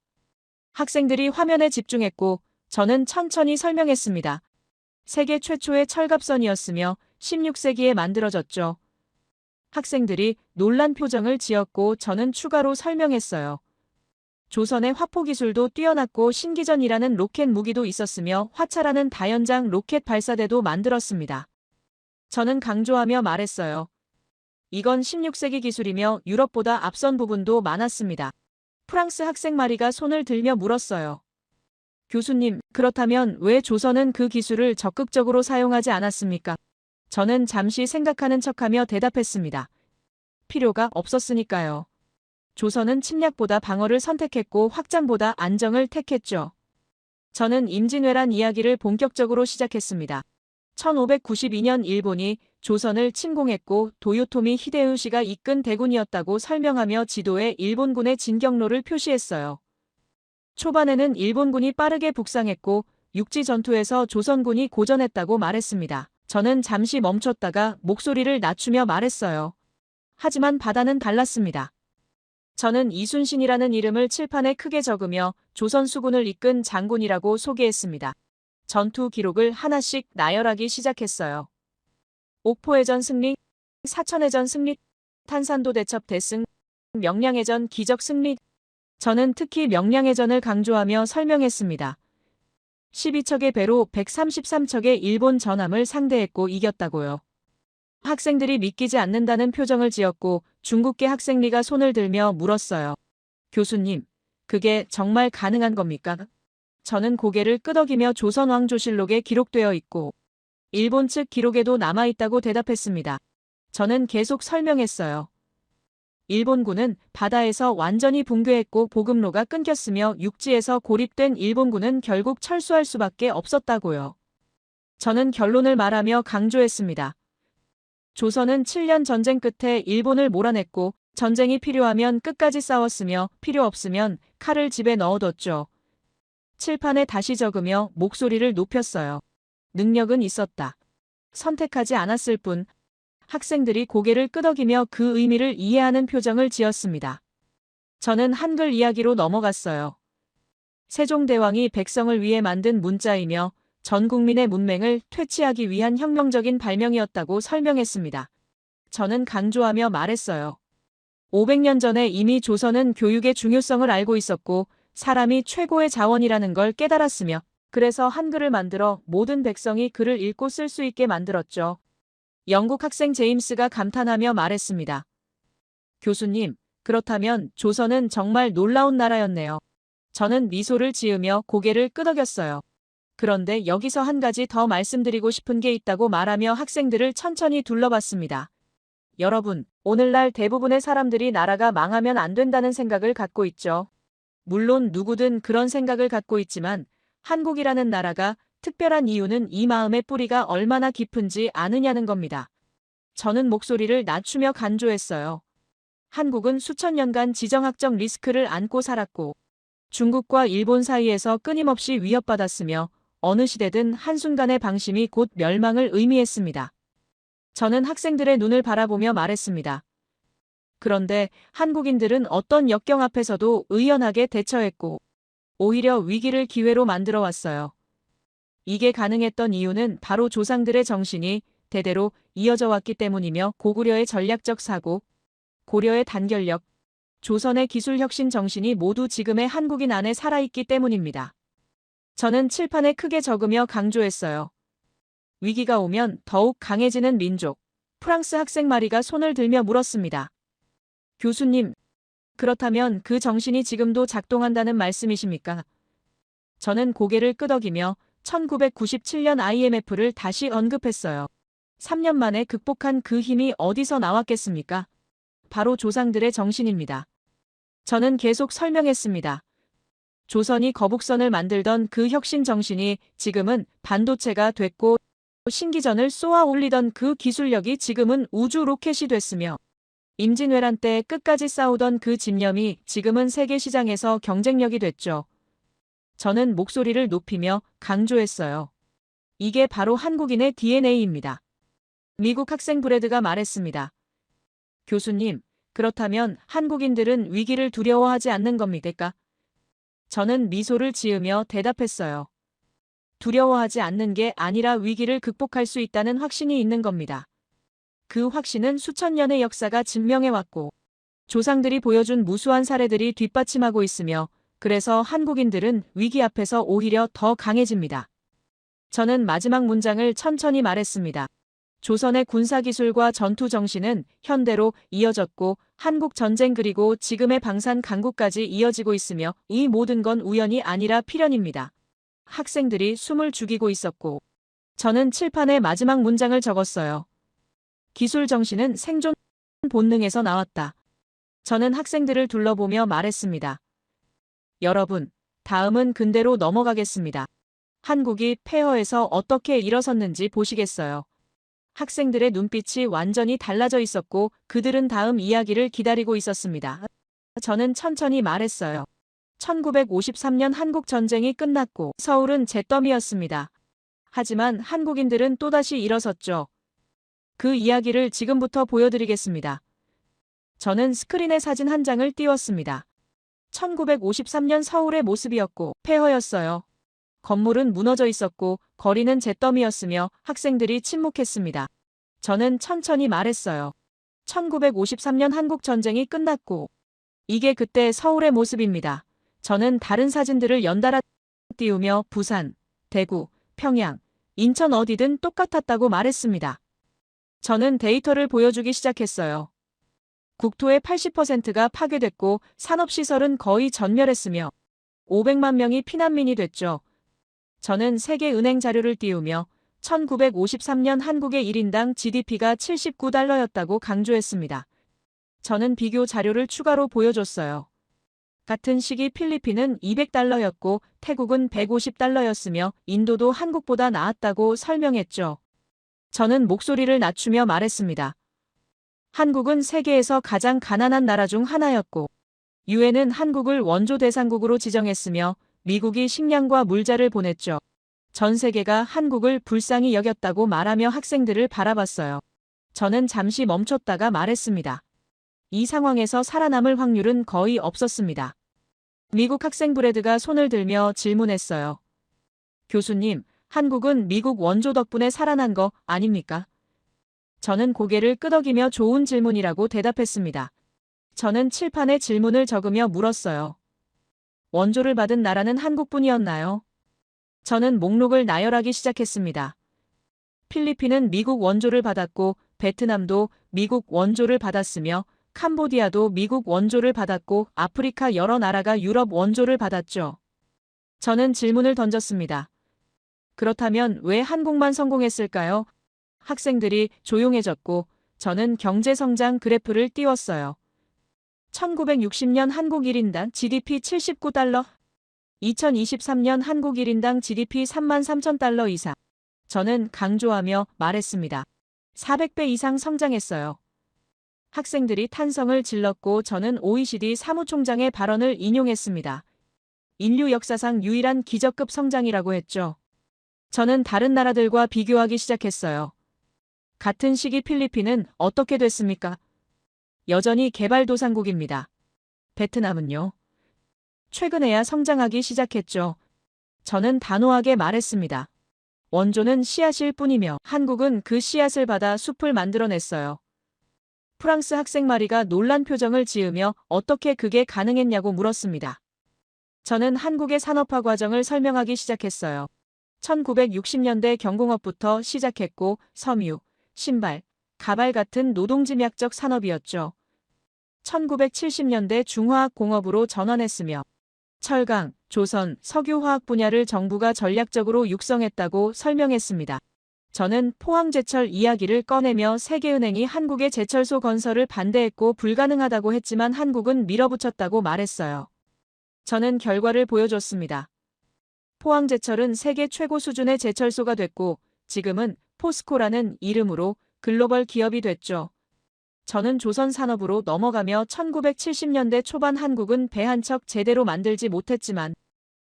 학생들이 화면에 집중했고 저는 천천히 설명했습니다. 세계 최초의 철갑선이었으며 16세기에 만들어졌죠. 학생들이 놀란 표정을 지었고 저는 추가로 설명했어요. 조선의 화포 기술도 뛰어났고 신기전이라는 로켓 무기도 있었으며 화차라는 다연장 로켓 발사대도 만들었습니다. 저는 강조하며 말했어요. 이건 16세기 기술이며 유럽보다 앞선 부분도 많았습니다. 프랑스 학생 마리가 손을 들며 물었어요. 교수님, 그렇다면 왜 조선은 그 기술을 적극적으로 사용하지 않았습니까? 저는 잠시 생각하는 척하며 대답했습니다. 필요가 없었으니까요. 조선은 침략보다 방어를 선택했고 확장보다 안정을 택했죠. 저는 임진왜란 이야기를 본격적으로 시작했습니다. 1592년 일본이 조선을 침공했고 도요토미 히데요시가 이끈 대군이었다고 설명하며 지도에 일본군의 진격로를 표시했어요. 초반에는 일본군이 빠르게 북상했고 육지 전투에서 조선군이 고전했다고 말했습니다. 저는 잠시 멈췄다가 목소리를 낮추며 말했어요. 하지만 바다는 달랐습니다. 저는 이순신이라는 이름을 칠판에 크게 적으며 조선 수군을 이끈 장군이라고 소개했습니다. 전투 기록을 하나씩 나열하기 시작했어요. 옥포해전 승리, 사천해전 승리, 탄산도 대첩 대승, 명량해전 기적 승리. 저는 특히 명량해전을 강조하며 설명했습니다. 12척의 배로 133척의 일본 전함을 상대했고 이겼다고요. 학생들이 믿기지 않는다는 표정을 지었고 중국계 학생 리가 손을 들며 물었어요. 교수님, 그게 정말 가능한 겁니까? 저는 고개를 끄덕이며 조선왕조실록에 기록되어 있고 일본 측 기록에도 남아있다고 대답했습니다. 저는 계속 설명했어요. 일본군은 바다에서 완전히 붕괴했고 보급로가 끊겼으며 육지에서 고립된 일본군은 결국 철수할 수밖에 없었다고요. 저는 결론을 말하며 강조했습니다. 조선은 7년 전쟁 끝에 일본을 몰아냈고 전쟁이 필요하면 끝까지 싸웠으며 필요 없으면 칼을 집에 넣어뒀죠. 칠판에 다시 적으며 목소리를 높였어요. 능력은 있었다. 선택하지 않았을 뿐. 학생들이 고개를 끄덕이며 그 의미를 이해하는 표정을 지었습니다. 저는 한글 이야기로 넘어갔어요. 세종대왕이 백성을 위해 만든 문자이며 전 국민의 문맹을 퇴치하기 위한 혁명적인 발명이었다고 설명했습니다. 저는 강조하며 말했어요. 500년 전에 이미 조선은 교육의 중요성을 알고 있었고 사람이 최고의 자원이라는 걸 깨달았으며 그래서 한글을 만들어 모든 백성이 글을 읽고 쓸 수 있게 만들었죠. 영국 학생 제임스가 감탄하며 말했습니다. 교수님, 그렇다면 조선은 정말 놀라운 나라였네요. 저는 미소를 지으며 고개를 끄덕였어요. 그런데 여기서 한 가지 더 말씀드리고 싶은 게 있다고 말하며 학생들을 천천히 둘러봤습니다. 여러분, 오늘날 대부분의 사람들이 나라가 망하면 안 된다는 생각을 갖고 있죠. 물론 누구든 그런 생각을 갖고 있지만 한국이라는 나라가 특별한 이유는 이 마음의 뿌리가 얼마나 깊은지 아느냐는 겁니다. 저는 목소리를 낮추며 간조했어요. 한국은 수천 년간 지정학적 리스크를 안고 살았고 중국과 일본 사이에서 끊임없이 위협받았으며 어느 시대든 한순간의 방심이 곧 멸망을 의미했습니다. 저는 학생들의 눈을 바라보며 말했습니다. 그런데 한국인들은 어떤 역경 앞에서도 의연하게 대처했고 오히려 위기를 기회로 만들어 왔어요. 이게 가능했던 이유는 바로 조상들의 정신이 대대로 이어져 왔기 때문이며 고구려의 전략적 사고, 고려의 단결력, 조선의 기술혁신 정신이 모두 지금의 한국인 안에 살아있기 때문입니다. 저는 칠판에 크게 적으며 강조했어요. 위기가 오면 더욱 강해지는 민족. 프랑스 학생 마리가 손을 들며 물었습니다. 교수님, 그렇다면 그 정신이 지금도 작동한다는 말씀이십니까? 저는 고개를 끄덕이며 1997년 IMF를 다시 언급했어요. 3년 만에 극복한 그 힘이 어디서 나왔겠습니까? 바로 조상들의 정신입니다. 저는 계속 설명했습니다. 조선이 거북선을 만들던 그 혁신 정신이 지금은 반도체가 됐고 신기전을 쏘아 올리던 그 기술력이 지금은 우주 로켓이 됐으며 임진왜란 때 끝까지 싸우던 그 집념이 지금은 세계 시장에서 경쟁력이 됐죠. 저는 목소리를 높이며 강조했어요. 이게 바로 한국인의 DNA입니다. 미국 학생 브래드가 말했습니다. 교수님, 그렇다면 한국인들은 위기를 두려워하지 않는 겁니까? 저는 미소를 지으며 대답했어요. 두려워하지 않는 게 아니라 위기를 극복할 수 있다는 확신이 있는 겁니다. 그 확신은 수천 년의 역사가 증명해왔고 조상들이 보여준 무수한 사례들이 뒷받침하고 있으며 그래서 한국인들은 위기 앞에서 오히려 더 강해집니다. 저는 마지막 문장을 천천히 말했습니다. 조선의 군사기술과 전투정신은 현대로 이어졌고 한국 전쟁 그리고 지금의 방산 강국까지 이어지고 있으며 이 모든 건 우연이 아니라 필연입니다. 학생들이 숨을 죽이고 있었고 저는 칠판에 마지막 문장을 적었어요. 기술 정신은 생존 본능에서 나왔다. 저는 학생들을 둘러보며 말했습니다. 여러분, 다음은 근대로 넘어가겠습니다. 한국이 폐허에서 어떻게 일어섰는지 보시겠어요. 학생들의 눈빛이 완전히 달라져 있었고 그들은 다음 이야기를 기다리고 있었습니다. 저는 천천히 말했어요. 1953년 한국 전쟁이 끝났고 서울은 잿더미였습니다. 하지만 한국인들은 또다시 일어섰죠. 그 이야기를 지금부터 보여드리겠습니다. 저는 스크린에 사진 한 장을 띄웠습니다. 1953년 서울의 모습이었고 폐허였어요. 건물은 무너져 있었고 거리는 잿더미였으며 학생들이 침묵했습니다. 저는 천천히 말했어요. 1953년 한국 전쟁이 끝났고 이게 그때 서울의 모습입니다. 저는 다른 사진들을 연달아 띄우며 부산, 대구, 평양, 인천 어디든 똑같았다고 말했습니다. 저는 데이터를 보여주기 시작했어요. 국토의 80%가 파괴됐고 산업시설은 거의 전멸했으며 500만 명이 피난민이 됐죠. 저는 세계은행 자료를 띄우며 1953년 한국의 1인당 GDP가 79달러였다고 강조했습니다. 저는 비교 자료를 추가로 보여줬어요. 같은 시기 필리핀은 200달러였고 태국은 150달러였으며 인도도 한국보다 나았다고 설명했죠. 저는 목소리를 낮추며 말했습니다. 한국은 세계에서 가장 가난한 나라 중 하나였고 유엔은 한국을 원조 대상국으로 지정했으며 미국이 식량과 물자를 보냈죠. 전 세계가 한국을 불쌍히 여겼다고 말하며 학생들을 바라봤어요. 저는 잠시 멈췄다가 말했습니다. 이 상황에서 살아남을 확률은 거의 없었습니다. 미국 학생 브래드가 손을 들며 질문했어요. 교수님, 한국은 미국 원조 덕분에 살아난 거 아닙니까? 저는 고개를 끄덕이며 좋은 질문이라고 대답했습니다. 저는 칠판에 질문을 적으며 물었어요. 원조를 받은 나라는 한국뿐이었나요? 저는 목록을 나열하기 시작했습니다. 필리핀은 미국 원조를 받았고 베트남도 미국 원조를 받았으며 캄보디아도 미국 원조를 받았고 아프리카 여러 나라가 유럽 원조를 받았죠. 저는 질문을 던졌습니다. 그렇다면 왜 한국만 성공했을까요? 학생들이 조용해졌고 저는 경제성장 그래프를 띄웠어요. 1960년 한국 1인당 GDP 79달러, 2023년 한국 1인당 GDP 33,000달러 이상. 저는 강조하며 말했습니다. 400배 이상 성장했어요. 학생들이 탄성을 질렀고 저는 OECD 사무총장의 발언을 인용했습니다. 인류 역사상 유일한 기적급 성장이라고 했죠. 저는 다른 나라들과 비교하기 시작했어요. 같은 시기 필리핀은 어떻게 됐습니까? 여전히 개발도상국입니다. 베트남은요? 최근에야 성장하기 시작했죠. 저는 단호하게 말했습니다. 원조는 씨앗일 뿐이며 한국은 그 씨앗을 받아 숲을 만들어냈어요. 프랑스 학생 마리가 놀란 표정을 지으며 어떻게 그게 가능했냐고 물었습니다. 저는 한국의 산업화 과정을 설명하기 시작했어요. 1960년대 경공업부터 시작했고 섬유, 신발, 가발 같은 노동집약적 산업이었죠. 1970년대 중화학공업으로 전환했으며 철강, 조선, 석유화학 분야를 정부가 전략적으로 육성했다고 설명했습니다. 저는 포항제철 이야기를 꺼내며 세계은행이 한국의 제철소 건설을 반대했고 불가능하다고 했지만 한국은 밀어붙였다고 말했어요. 저는 결과를 보여줬습니다. 포항제철은 세계 최고 수준의 제철소가 됐고 지금은 포스코라는 이름으로 글로벌 기업이 됐죠. 저는 조선 산업으로 넘어가며 1970년대 초반 한국은 배 한 척 제대로 만들지 못했지만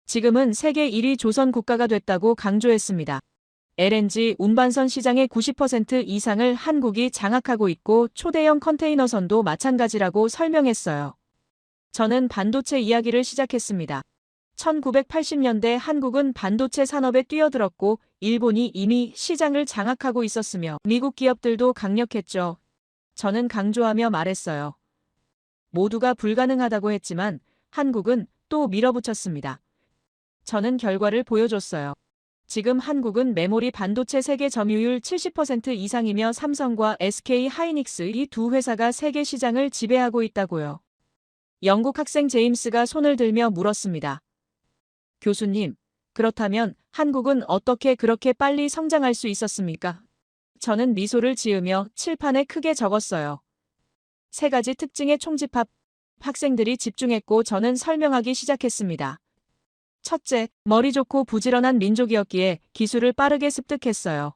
지금은 세계 1위 조선 국가가 됐다고 강조했습니다. LNG 운반선 시장의 90% 이상을 한국이 장악하고 있고 초대형 컨테이너선도 마찬가지라고 설명했어요. 저는 반도체 이야기를 시작했습니다. 1980년대 한국은 반도체 산업에 뛰어들었고 일본이 이미 시장을 장악하고 있었으며 미국 기업들도 강력했죠. 저는 강조하며 말했어요. 모두가 불가능하다고 했지만 한국은 또 밀어붙였습니다. 저는 결과를 보여줬어요. 지금 한국은 메모리 반도체 세계 점유율 70% 이상이며 삼성과 SK 하이닉스 이 두 회사가 세계 시장을 지배하고 있다고요. 영국 학생 제임스가 손을 들며 물었습니다. 교수님, 그렇다면 한국은 어떻게 그렇게 빨리 성장할 수 있었습니까? 저는 미소를 지으며 칠판에 크게 적었어요. 세 가지 특징의 총집합. 학생들이 집중했고 저는 설명하기 시작했습니다. 첫째, 머리 좋고 부지런한 민족이었기에 기술을 빠르게 습득했어요.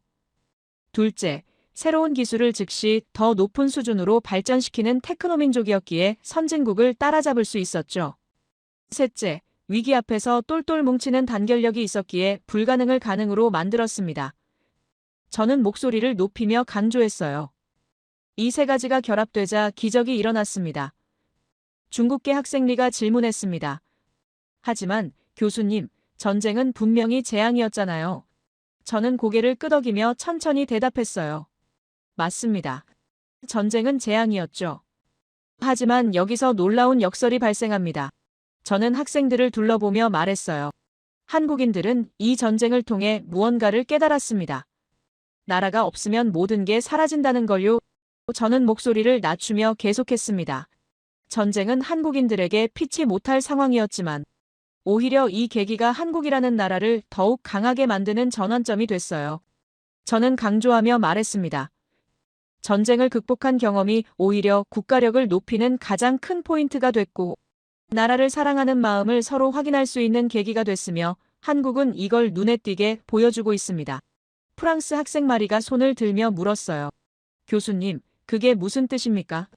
둘째, 새로운 기술을 즉시 더 높은 수준으로 발전시키는 테크노민족이었기에 선진국을 따라잡을 수 있었죠. 셋째, 위기 앞에서 똘똘 뭉치는 단결력이 있었기에 불가능을 가능으로 만들었습니다. 저는 목소리를 높이며 강조했어요. 이 세 가지가 결합되자 기적이 일어났습니다. 중국계 학생 리가 질문했습니다. 하지만 교수님, 전쟁은 분명히 재앙이었잖아요. 저는 고개를 끄덕이며 천천히 대답했어요. 맞습니다. 전쟁은 재앙이었죠. 하지만 여기서 놀라운 역설이 발생합니다. 저는 학생들을 둘러보며 말했어요. 한국인들은 이 전쟁을 통해 무언가를 깨달았습니다. 나라가 없으면 모든 게 사라진다는 걸요. 저는 목소리를 낮추며 계속했습니다. 전쟁은 한국인들에게 피치 못할 상황이었지만 오히려 이 계기가 한국이라는 나라를 더욱 강하게 만드는 전환점이 됐어요. 저는 강조하며 말했습니다. 전쟁을 극복한 경험이 오히려 국가력을 높이는 가장 큰 포인트가 됐고 나라를 사랑하는 마음을 서로 확인할 수 있는 계기가 됐으며 한국은 이걸 눈에 띄게 보여주고 있습니다. 프랑스 학생 마리가 손을 들며 물었어요. 교수님, 그게 무슨 뜻입니까?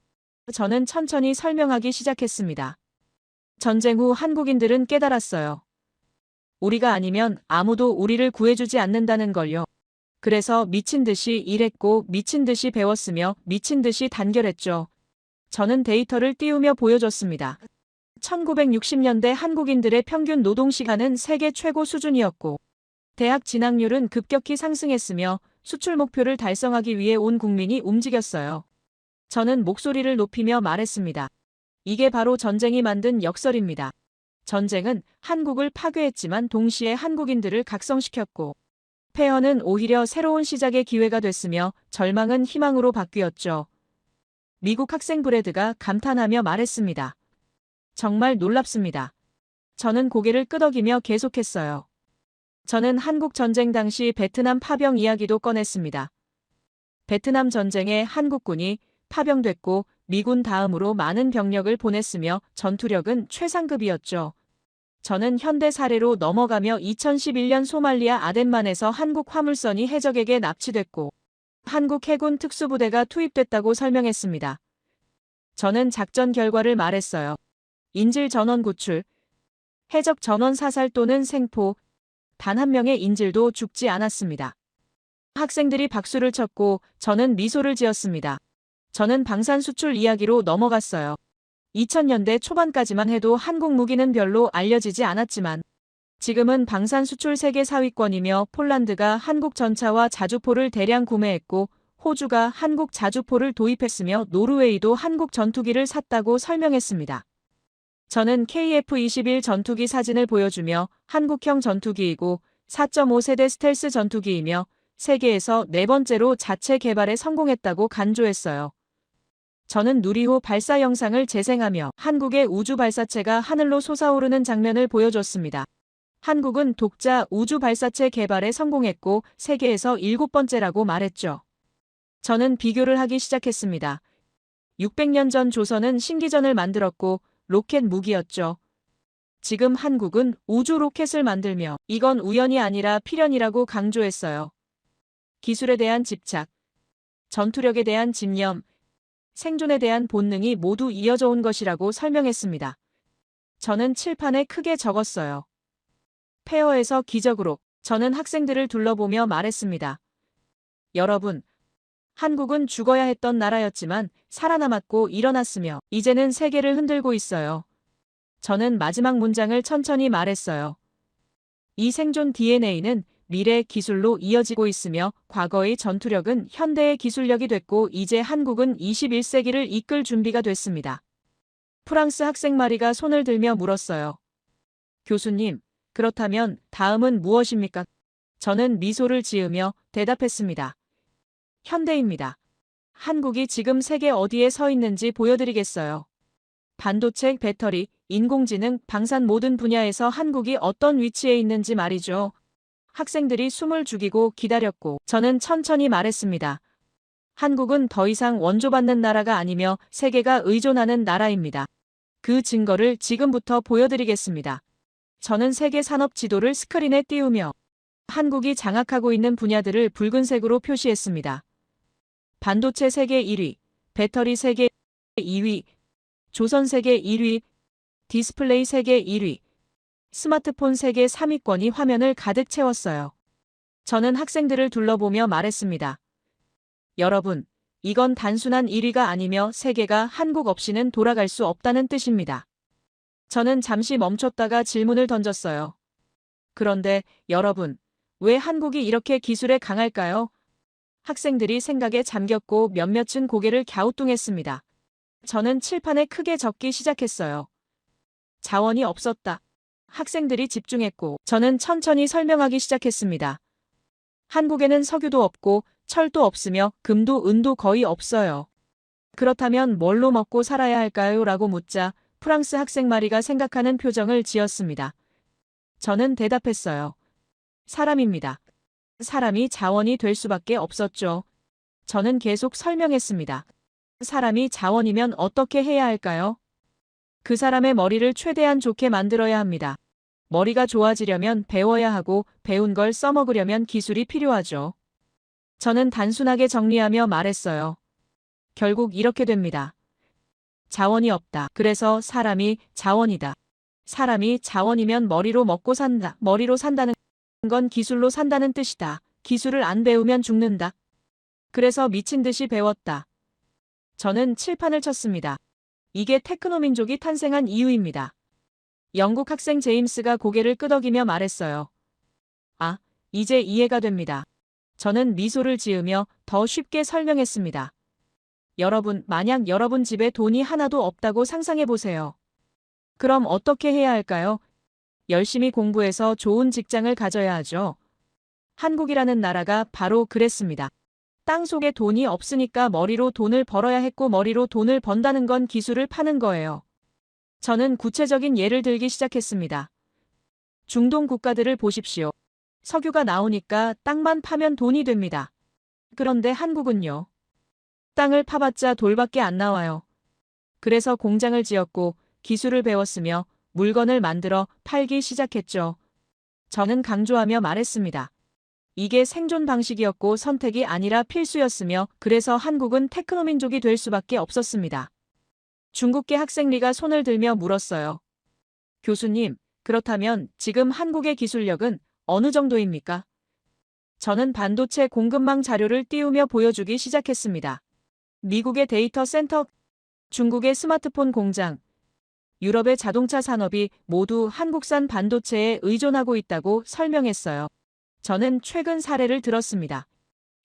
저는 천천히 설명하기 시작했습니다. 전쟁 후 한국인들은 깨달았어요. 우리가 아니면 아무도 우리를 구해주지 않는다는 걸요. 그래서 미친 듯이 일했고 미친 듯이 배웠으며 미친 듯이 단결했죠. 저는 데이터를 띄우며 보여줬습니다. 1960년대 한국인들의 평균 노동시간은 세계 최고 수준이었고 대학 진학률은 급격히 상승했으며 수출 목표를 달성하기 위해 온 국민이 움직였어요. 저는 목소리를 높이며 말했습니다. 이게 바로 전쟁이 만든 역설입니다. 전쟁은 한국을 파괴했지만 동시에 한국인들을 각성시켰고 폐허는 오히려 새로운 시작의 기회가 됐으며 절망은 희망으로 바뀌었죠. 미국 학생 브래드가 감탄하며 말했습니다. 정말 놀랍습니다. 저는 고개를 끄덕이며 계속했어요. 저는 한국 전쟁 당시 베트남 파병 이야기도 꺼냈습니다. 베트남 전쟁에 한국군이 파병됐고 미군 다음으로 많은 병력을 보냈으며 전투력은 최상급이었죠. 저는 현대 사례로 넘어가며 2011년 소말리아 아덴만에서 한국 화물선이 해적에게 납치됐고 한국 해군 특수부대가 투입됐다고 설명했습니다. 저는 작전 결과를 말했어요. 인질 전원 구출, 해적 전원 사살 또는 생포, 단 한 명의 인질도 죽지 않았습니다. 학생들이 박수를 쳤고 저는 미소를 지었습니다. 저는 방산 수출 이야기로 넘어갔어요. 2000년대 초반까지만 해도 한국 무기는 별로 알려지지 않았지만 지금은 방산 수출 세계 4위권이며 폴란드가 한국 전차와 자주포를 대량 구매했고 호주가 한국 자주포를 도입했으며 노르웨이도 한국 전투기를 샀다고 설명했습니다. 저는 KF-21 전투기 사진을 보여주며 한국형 전투기이고 4.5세대 스텔스 전투기이며 세계에서 네 번째로 자체 개발에 성공했다고 간조했어요. 저는 누리호 발사 영상을 재생하며 한국의 우주 발사체가 하늘로 솟아오르는 장면을 보여줬습니다. 한국은 독자 우주 발사체 개발에 성공했고 세계에서 7번째라고 말했죠. 저는 비교를 하기 시작했습니다. 600년 전 조선은 신기전을 만들었고 로켓 무기였죠. 지금 한국은 우주 로켓을 만들며 이건 우연이 아니라 필연이라고 강조했어요. 기술에 대한 집착, 전투력에 대한 집념, 생존에 대한 본능이 모두 이어져 온 것이라고 설명했습니다. 저는 칠판에 크게 적었어요. 폐허에서 기적으로. 저는 학생들을 둘러보며 말했습니다. 여러분, 한국은 죽어야 했던 나라였지만 살아남았고 일어났으며 이제는 세계를 흔들고 있어요. 저는 마지막 문장을 천천히 말했어요. 이 생존 DNA는 미래 기술로 이어지고 있으며 과거의 전투력은 현대의 기술력이 됐고 이제 한국은 21세기를 이끌 준비가 됐습니다. 프랑스 학생 마리가 손을 들며 물었어요. 교수님, 그렇다면 다음은 무엇입니까? 저는 미소를 지으며 대답했습니다. 현대입니다. 한국이 지금 세계 어디에 서 있는지 보여드리겠어요. 반도체, 배터리, 인공지능, 방산 모든 분야에서 한국이 어떤 위치에 있는지 말이죠. 학생들이 숨을 죽이고 기다렸고 저는 천천히 말했습니다. 한국은 더 이상 원조받는 나라가 아니며 세계가 의존하는 나라입니다. 그 증거를 지금부터 보여드리겠습니다. 저는 세계 산업 지도를 스크린에 띄우며 한국이 장악하고 있는 분야들을 붉은색으로 표시했습니다. 반도체 세계 1위, 배터리 세계 2위, 조선 세계 1위, 디스플레이 세계 1위, 스마트폰 세계 3위권이 화면을 가득 채웠어요. 저는 학생들을 둘러보며 말했습니다. 여러분, 이건 단순한 1위가 아니며 세계가 한국 없이는 돌아갈 수 없다는 뜻입니다. 저는 잠시 멈췄다가 질문을 던졌어요. 그런데 여러분, 왜 한국이 이렇게 기술에 강할까요? 학생들이 생각에 잠겼고 몇몇은 고개를 갸우뚱했습니다. 저는 칠판에 크게 적기 시작했어요. 자원이 없었다. 학생들이 집중했고 저는 천천히 설명하기 시작했습니다. 한국에는 석유도 없고 철도 없으며 금도 은도 거의 없어요. 그렇다면 뭘로 먹고 살아야 할까요? 라고 묻자 프랑스 학생 마리가 생각하는 표정을 지었습니다. 저는 대답했어요. 사람입니다. 사람이 자원이 될 수밖에 없었죠. 저는 계속 설명했습니다. 사람이 자원이면 어떻게 해야 할까요? 그 사람의 머리를 최대한 좋게 만들어야 합니다. 머리가 좋아지려면 배워야 하고 배운 걸 써먹으려면 기술이 필요하죠. 저는 단순하게 정리하며 말했어요. 결국 이렇게 됩니다. 자원이 없다. 그래서 사람이 자원이다. 사람이 자원이면 머리로 먹고 산다. 머리로 산다는 건 기술로 산다는 뜻이다. 기술을 안 배우면 죽는다. 그래서 미친 듯이 배웠다. 저는 칠판을 쳤습니다. 이게 테크노민족이 탄생한 이유입니다. 영국 학생 제임스가 고개를 끄덕이며 말했어요. 아, 이제 이해가 됩니다. 저는 미소를 지으며 더 쉽게 설명했습니다. 여러분, 만약 여러분 집에 돈이 하나도 없다고 상상해 보세요. 그럼 어떻게 해야 할까요? 열심히 공부해서 좋은 직장을 가져야 하죠. 한국이라는 나라가 바로 그랬습니다. 땅속에 돈이 없으니까 머리로 돈을 벌어야 했고 머리로 돈을 번다는 건 기술을 파는 거예요. 저는 구체적인 예를 들기 시작했습니다. 중동 국가들을 보십시오. 석유가 나오니까 땅만 파면 돈이 됩니다. 그런데 한국은요. 땅을 파봤자 돌밖에 안 나와요. 그래서 공장을 지었고 기술을 배웠으며 물건을 만들어 팔기 시작했죠. 저는 강조하며 말했습니다. 이게 생존 방식이었고 선택이 아니라 필수였으며 그래서 한국은 테크노민족이 될 수밖에 없었습니다. 중국계 학생 리가 손을 들며 물었어요. 교수님, 그렇다면 지금 한국의 기술력은 어느 정도입니까? 저는 반도체 공급망 자료를 띄우며 보여주기 시작했습니다. 미국의 데이터 센터, 중국의 스마트폰 공장, 유럽의 자동차 산업이 모두 한국산 반도체에 의존하고 있다고 설명했어요. 저는 최근 사례를 들었습니다.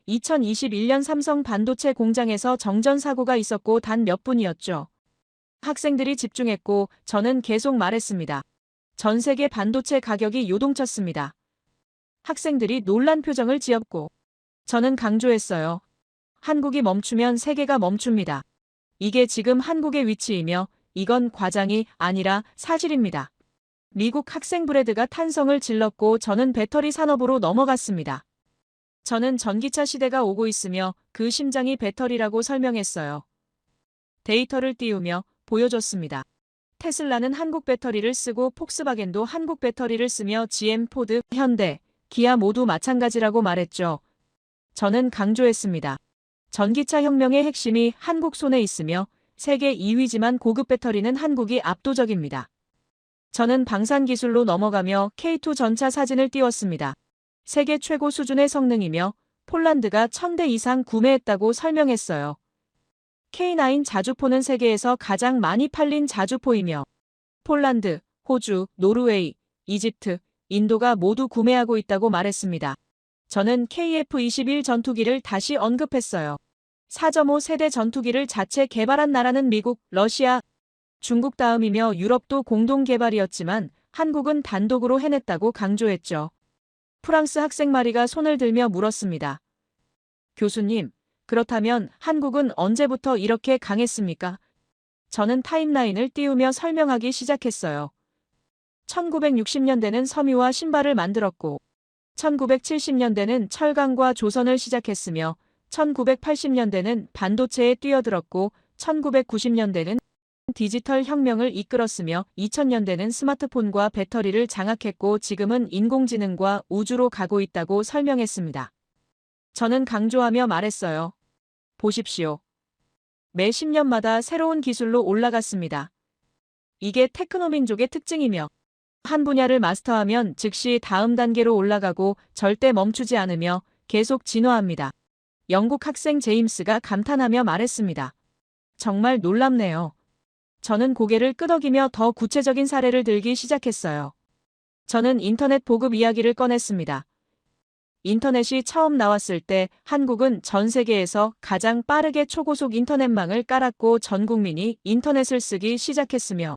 2021년 삼성 반도체 공장에서 정전 사고가 있었고 단 몇 분이었죠. 학생들이 집중했고 저는 계속 말했습니다. 전 세계 반도체 가격이 요동쳤습니다. 학생들이 놀란 표정을 지었고 저는 강조했어요. 한국이 멈추면 세계가 멈춥니다. 이게 지금 한국의 위치이며 이건 과장이 아니라 사실입니다. 미국 학생 브래드가 탄성을 질렀고 저는 배터리 산업으로 넘어갔습니다. 저는 전기차 시대가 오고 있으며 그 심장이 배터리라고 설명했어요. 데이터를 띄우며 보여줬습니다. 테슬라는 한국 배터리를 쓰고 폭스바겐도 한국 배터리를 쓰며 GM, 포드, 현대, 기아 모두 마찬가지라고 말했죠. 저는 강조했습니다. 전기차 혁명의 핵심이 한국 손에 있으며 세계 2위지만 고급 배터리는 한국이 압도적입니다. 저는 방산 기술로 넘어가며 K2 전차 사진을 띄웠습니다. 세계 최고 수준의 성능이며 폴란드가 1000대 이상 구매했다고 설명했어요. K9 자주포는 세계에서 가장 많이 팔린 자주포이며 폴란드, 호주, 노르웨이, 이집트, 인도가 모두 구매하고 있다고 말했습니다. 저는 KF-21 전투기를 다시 언급했어요. 4.5 세대 전투기를 자체 개발한 나라는 미국, 러시아, 중국 다음이며 유럽도 공동 개발이었지만 한국은 단독으로 해냈다고 강조했죠. 프랑스 학생 마리가 손을 들며 물었습니다. 교수님, 그렇다면 한국은 언제부터 이렇게 강했습니까? 저는 타임라인을 띄우며 설명하기 시작했어요. 1960년대는 섬유와 신발을 만들었고 1970년대는 철강과 조선을 시작했으며 1980년대는 반도체에 뛰어들었고 1990년대는 디지털 혁명을 이끌었으며 2000년대는 스마트폰과 배터리를 장악했고 지금은 인공지능과 우주로 가고 있다고 설명했습니다. 저는 강조하며 말했어요. 보십시오. 매 10년마다 새로운 기술로 올라갔습니다. 이게 테크노민족의 특징이며 한 분야를 마스터하면 즉시 다음 단계로 올라가고 절대 멈추지 않으며 계속 진화합니다. 영국 학생 제임스가 감탄하며 말했습니다. 정말 놀랍네요. 저는 고개를 끄덕이며 더 구체적인 사례를 들기 시작했어요. 저는 인터넷 보급 이야기를 꺼냈습니다. 인터넷이 처음 나왔을 때 한국은 전 세계에서 가장 빠르게 초고속 인터넷망을 깔았고 전 국민이 인터넷을 쓰기 시작했으며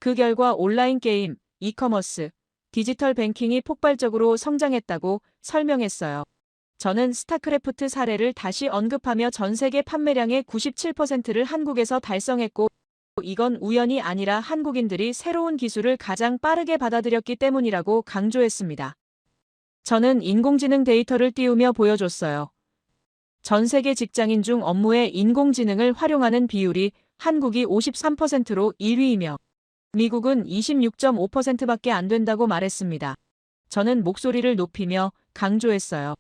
그 결과 온라인 게임, 이커머스, 디지털 뱅킹이 폭발적으로 성장했다고 설명했어요. 저는 스타크래프트 사례를 다시 언급하며 전 세계 판매량의 97%를 한국에서 달성했고 이건 우연이 아니라 한국인들이 새로운 기술을 가장 빠르게 받아들였기 때문이라고 강조했습니다. 저는 인공지능 데이터를 띄우며 보여줬어요. 전 세계 직장인 중 업무에 인공지능을 활용하는 비율이 한국이 53%로 1위이며 미국은 26.5%밖에 안 된다고 말했습니다. 저는 목소리를 높이며 강조했어요.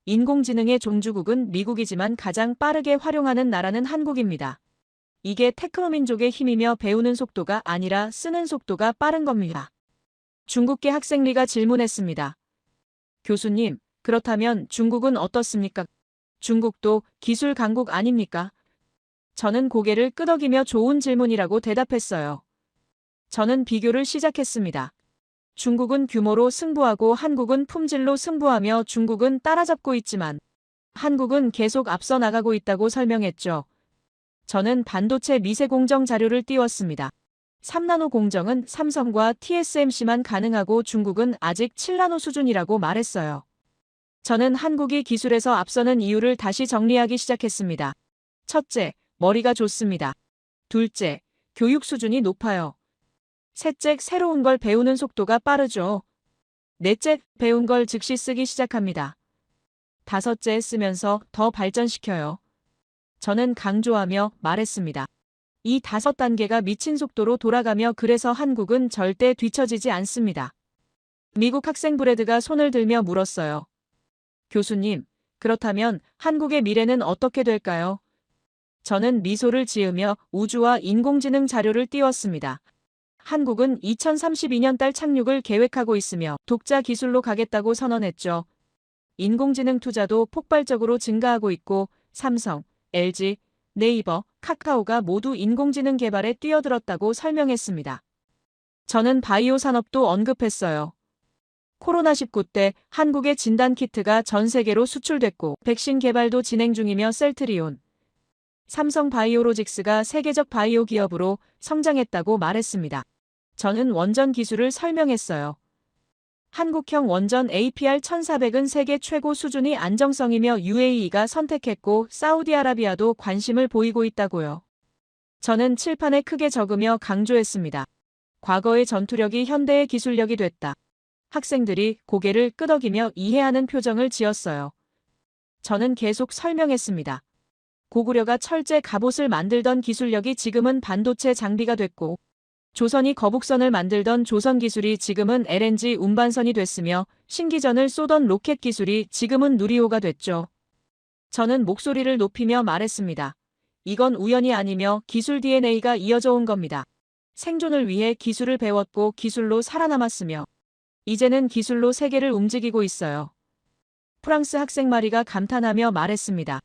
인공지능의 종주국은 미국이지만 가장 빠르게 활용하는 나라는 한국입니다. 이게 테크노민족의 힘이며 배우는 속도가 아니라 쓰는 속도가 빠른 겁니다. 중국계 학생 리가 질문했습니다. 교수님, 그렇다면 중국은 어떻습니까? 중국도 기술 강국 아닙니까? 저는 고개를 끄덕이며 좋은 질문이라고 대답했어요. 저는 비교를 시작했습니다. 중국은 규모로 승부하고 한국은 품질로 승부하며 중국은 따라잡고 있지만 한국은 계속 앞서 나가고 있다고 설명했죠. 저는 반도체 미세 공정 자료를 띄웠습니다. 3나노 공정은 삼성과 TSMC만 가능하고 중국은 아직 7나노 수준이라고 말했어요. 저는 한국이 기술에서 앞서는 이유를 다시 정리하기 시작했습니다. 첫째, 머리가 좋습니다. 둘째, 교육 수준이 높아요. 셋째, 새로운 걸 배우는 속도가 빠르죠. 넷째, 배운 걸 즉시 쓰기 시작합니다. 다섯째, 쓰면서 더 발전시켜요. 저는 강조하며 말했습니다. 이 5단계가 미친 속도로 돌아가며 그래서 한국은 절대 뒤처지지 않습니다. 미국 학생 브래드가 손을 들며 물었어요. 교수님, 그렇다면 한국의 미래는 어떻게 될까요? 저는 미소를 지으며 우주와 인공지능 자료를 띄웠습니다. 한국은 2032년 달 착륙을 계획하고 있으며 독자 기술로 가겠다고 선언했죠. 인공지능 투자도 폭발적으로 증가하고 있고 삼성, LG, 네이버, 카카오가 모두 인공지능 개발에 뛰어들었다고 설명했습니다. 저는 바이오 산업도 언급했어요. 코로나19 때 한국의 진단키트가 전 세계로 수출됐고 백신 개발도 진행 중이며 셀트리온, 삼성 바이오로직스가 세계적 바이오 기업으로 성장했다고 말했습니다. 저는 원전 기술을 설명했어요. 한국형 원전 APR-1400은 세계 최고 수준이 안정성이며 UAE가 선택했고 사우디아라비아도 관심을 보이고 있다고요. 저는 칠판에 크게 적으며 강조했습니다. 과거의 전투력이 현대의 기술력이 됐다. 학생들이 고개를 끄덕이며 이해하는 표정을 지었어요. 저는 계속 설명했습니다. 고구려가 철제 갑옷을 만들던 기술력이 지금은 반도체 장비가 됐고 조선이 거북선을 만들던 조선 기술이 지금은 LNG 운반선이 됐으며 신기전을 쏘던 로켓 기술이 지금은 누리호가 됐죠. 저는 목소리를 높이며 말했습니다. 이건 우연이 아니며 기술 DNA가 이어져 온 겁니다. 생존을 위해 기술을 배웠고 기술로 살아남았으며 이제는 기술로 세계를 움직이고 있어요. 프랑스 학생 마리가 감탄하며 말했습니다.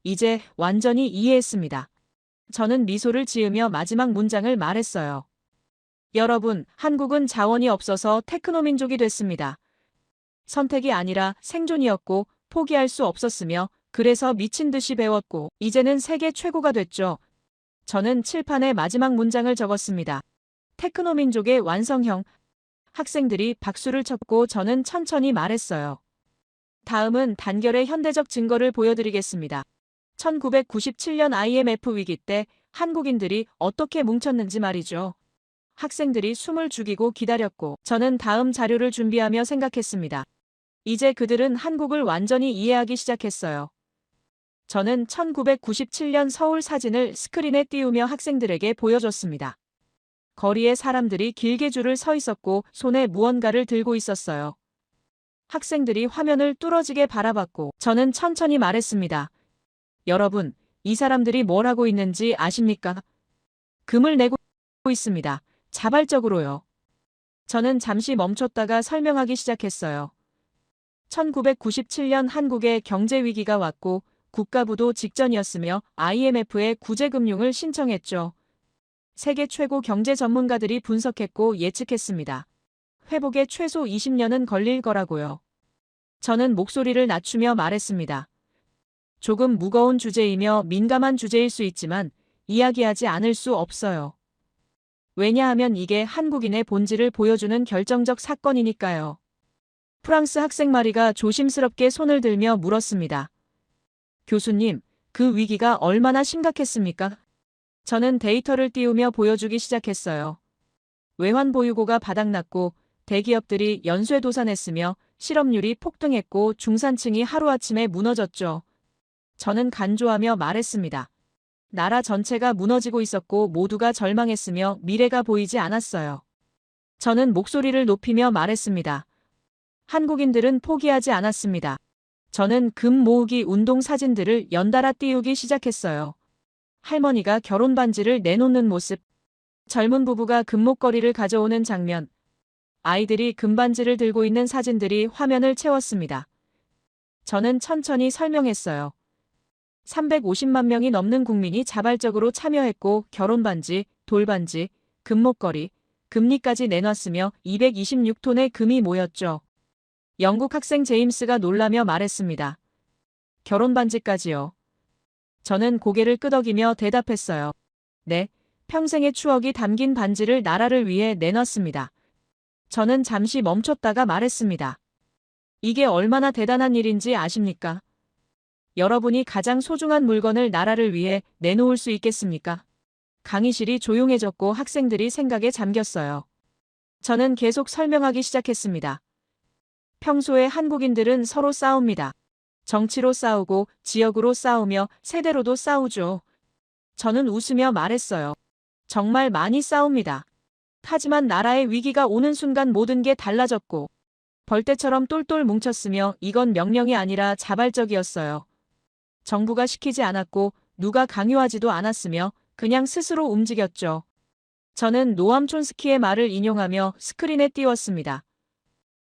이제 완전히 이해했습니다. 저는 미소를 지으며 마지막 문장을 말했어요. 여러분, 한국은 자원이 없어서 테크노민족이 됐습니다. 선택이 아니라 생존이었고 포기할 수 없었으며 그래서 미친 듯이 배웠고 이제는 세계 최고가 됐죠. 저는 칠판에 마지막 문장을 적었습니다. 테크노민족의 완성형. 학생들이 박수를 쳤고 저는 천천히 말했어요. 다음은 단결의 현대적 증거를 보여드리겠습니다. 1997년 IMF 위기 때 한국인들이 어떻게 뭉쳤는지 말이죠. 학생들이 숨을 죽이고 기다렸고 저는 다음 자료를 준비하며 생각했습니다. 이제 그들은 한국을 완전히 이해하기 시작했어요. 저는 1997년 서울 사진을 스크린에 띄우며 학생들에게 보여줬습니다. 거리에 사람들이 길게 줄을 서 있었고 손에 무언가를 들고 있었어요. 학생들이 화면을 뚫어지게 바라봤고 저는 천천히 말했습니다. 여러분, 이 사람들이 뭘 하고 있는지 아십니까? 금을 내고 있습니다. 자발적으로요. 저는 잠시 멈췄다가 설명하기 시작했어요. 1997년 한국에 경제 위기가 왔고 국가부도 직전이었으며 IMF에 구제금융을 신청했죠. 세계 최고 경제 전문가들이 분석했고 예측했습니다. 회복에 최소 20년은 걸릴 거라고요. 저는 목소리를 낮추며 말했습니다. 조금 무거운 주제이며 민감한 주제일 수 있지만 이야기하지 않을 수 없어요. 왜냐하면 이게 한국인의 본질을 보여주는 결정적 사건이니까요. 프랑스 학생 마리가 조심스럽게 손을 들며 물었습니다. 교수님, 그 위기가 얼마나 심각했습니까? 저는 데이터를 띄우며 보여주기 시작했어요. 외환 보유고가 바닥났고 대기업들이 연쇄도산했으며 실업률이 폭등했고 중산층이 하루아침에 무너졌죠. 저는 간조하며 말했습니다. 나라 전체가 무너지고 있었고 모두가 절망했으며 미래가 보이지 않았어요. 저는 목소리를 높이며 말했습니다. 한국인들은 포기하지 않았습니다. 저는 금 모으기 운동 사진들을 연달아 띄우기 시작했어요. 할머니가 결혼 반지를 내놓는 모습, 젊은 부부가 금목걸이를 가져오는 장면, 아이들이 금반지를 들고 있는 사진들이 화면을 채웠습니다. 저는 천천히 설명했어요. 350만 명이 넘는 국민이 자발적으로 참여했고 결혼반지, 돌반지, 금목걸이, 금리까지 내놨으며 226톤의 금이 모였죠. 영국 학생 제임스가 놀라며 말했습니다. 결혼반지까지요. 저는 고개를 끄덕이며 대답했어요. 네, 평생의 추억이 담긴 반지를 나라를 위해 내놨습니다. 저는 잠시 멈췄다가 말했습니다. 이게 얼마나 대단한 일인지 아십니까? 여러분이 가장 소중한 물건을 나라를 위해 내놓을 수 있겠습니까? 강의실이 조용해졌고 학생들이 생각에 잠겼어요. 저는 계속 설명하기 시작했습니다. 평소에 한국인들은 서로 싸웁니다. 정치로 싸우고 지역으로 싸우며 세대로도 싸우죠. 저는 웃으며 말했어요. 정말 많이 싸웁니다. 하지만 나라의 위기가 오는 순간 모든 게 달라졌고 벌떼처럼 똘똘 뭉쳤으며 이건 명령이 아니라 자발적이었어요. 정부가 시키지 않았고 누가 강요하지도 않았으며 그냥 스스로 움직였죠. 저는 노암 촌스키의 말을 인용하며 스크린에 띄웠습니다.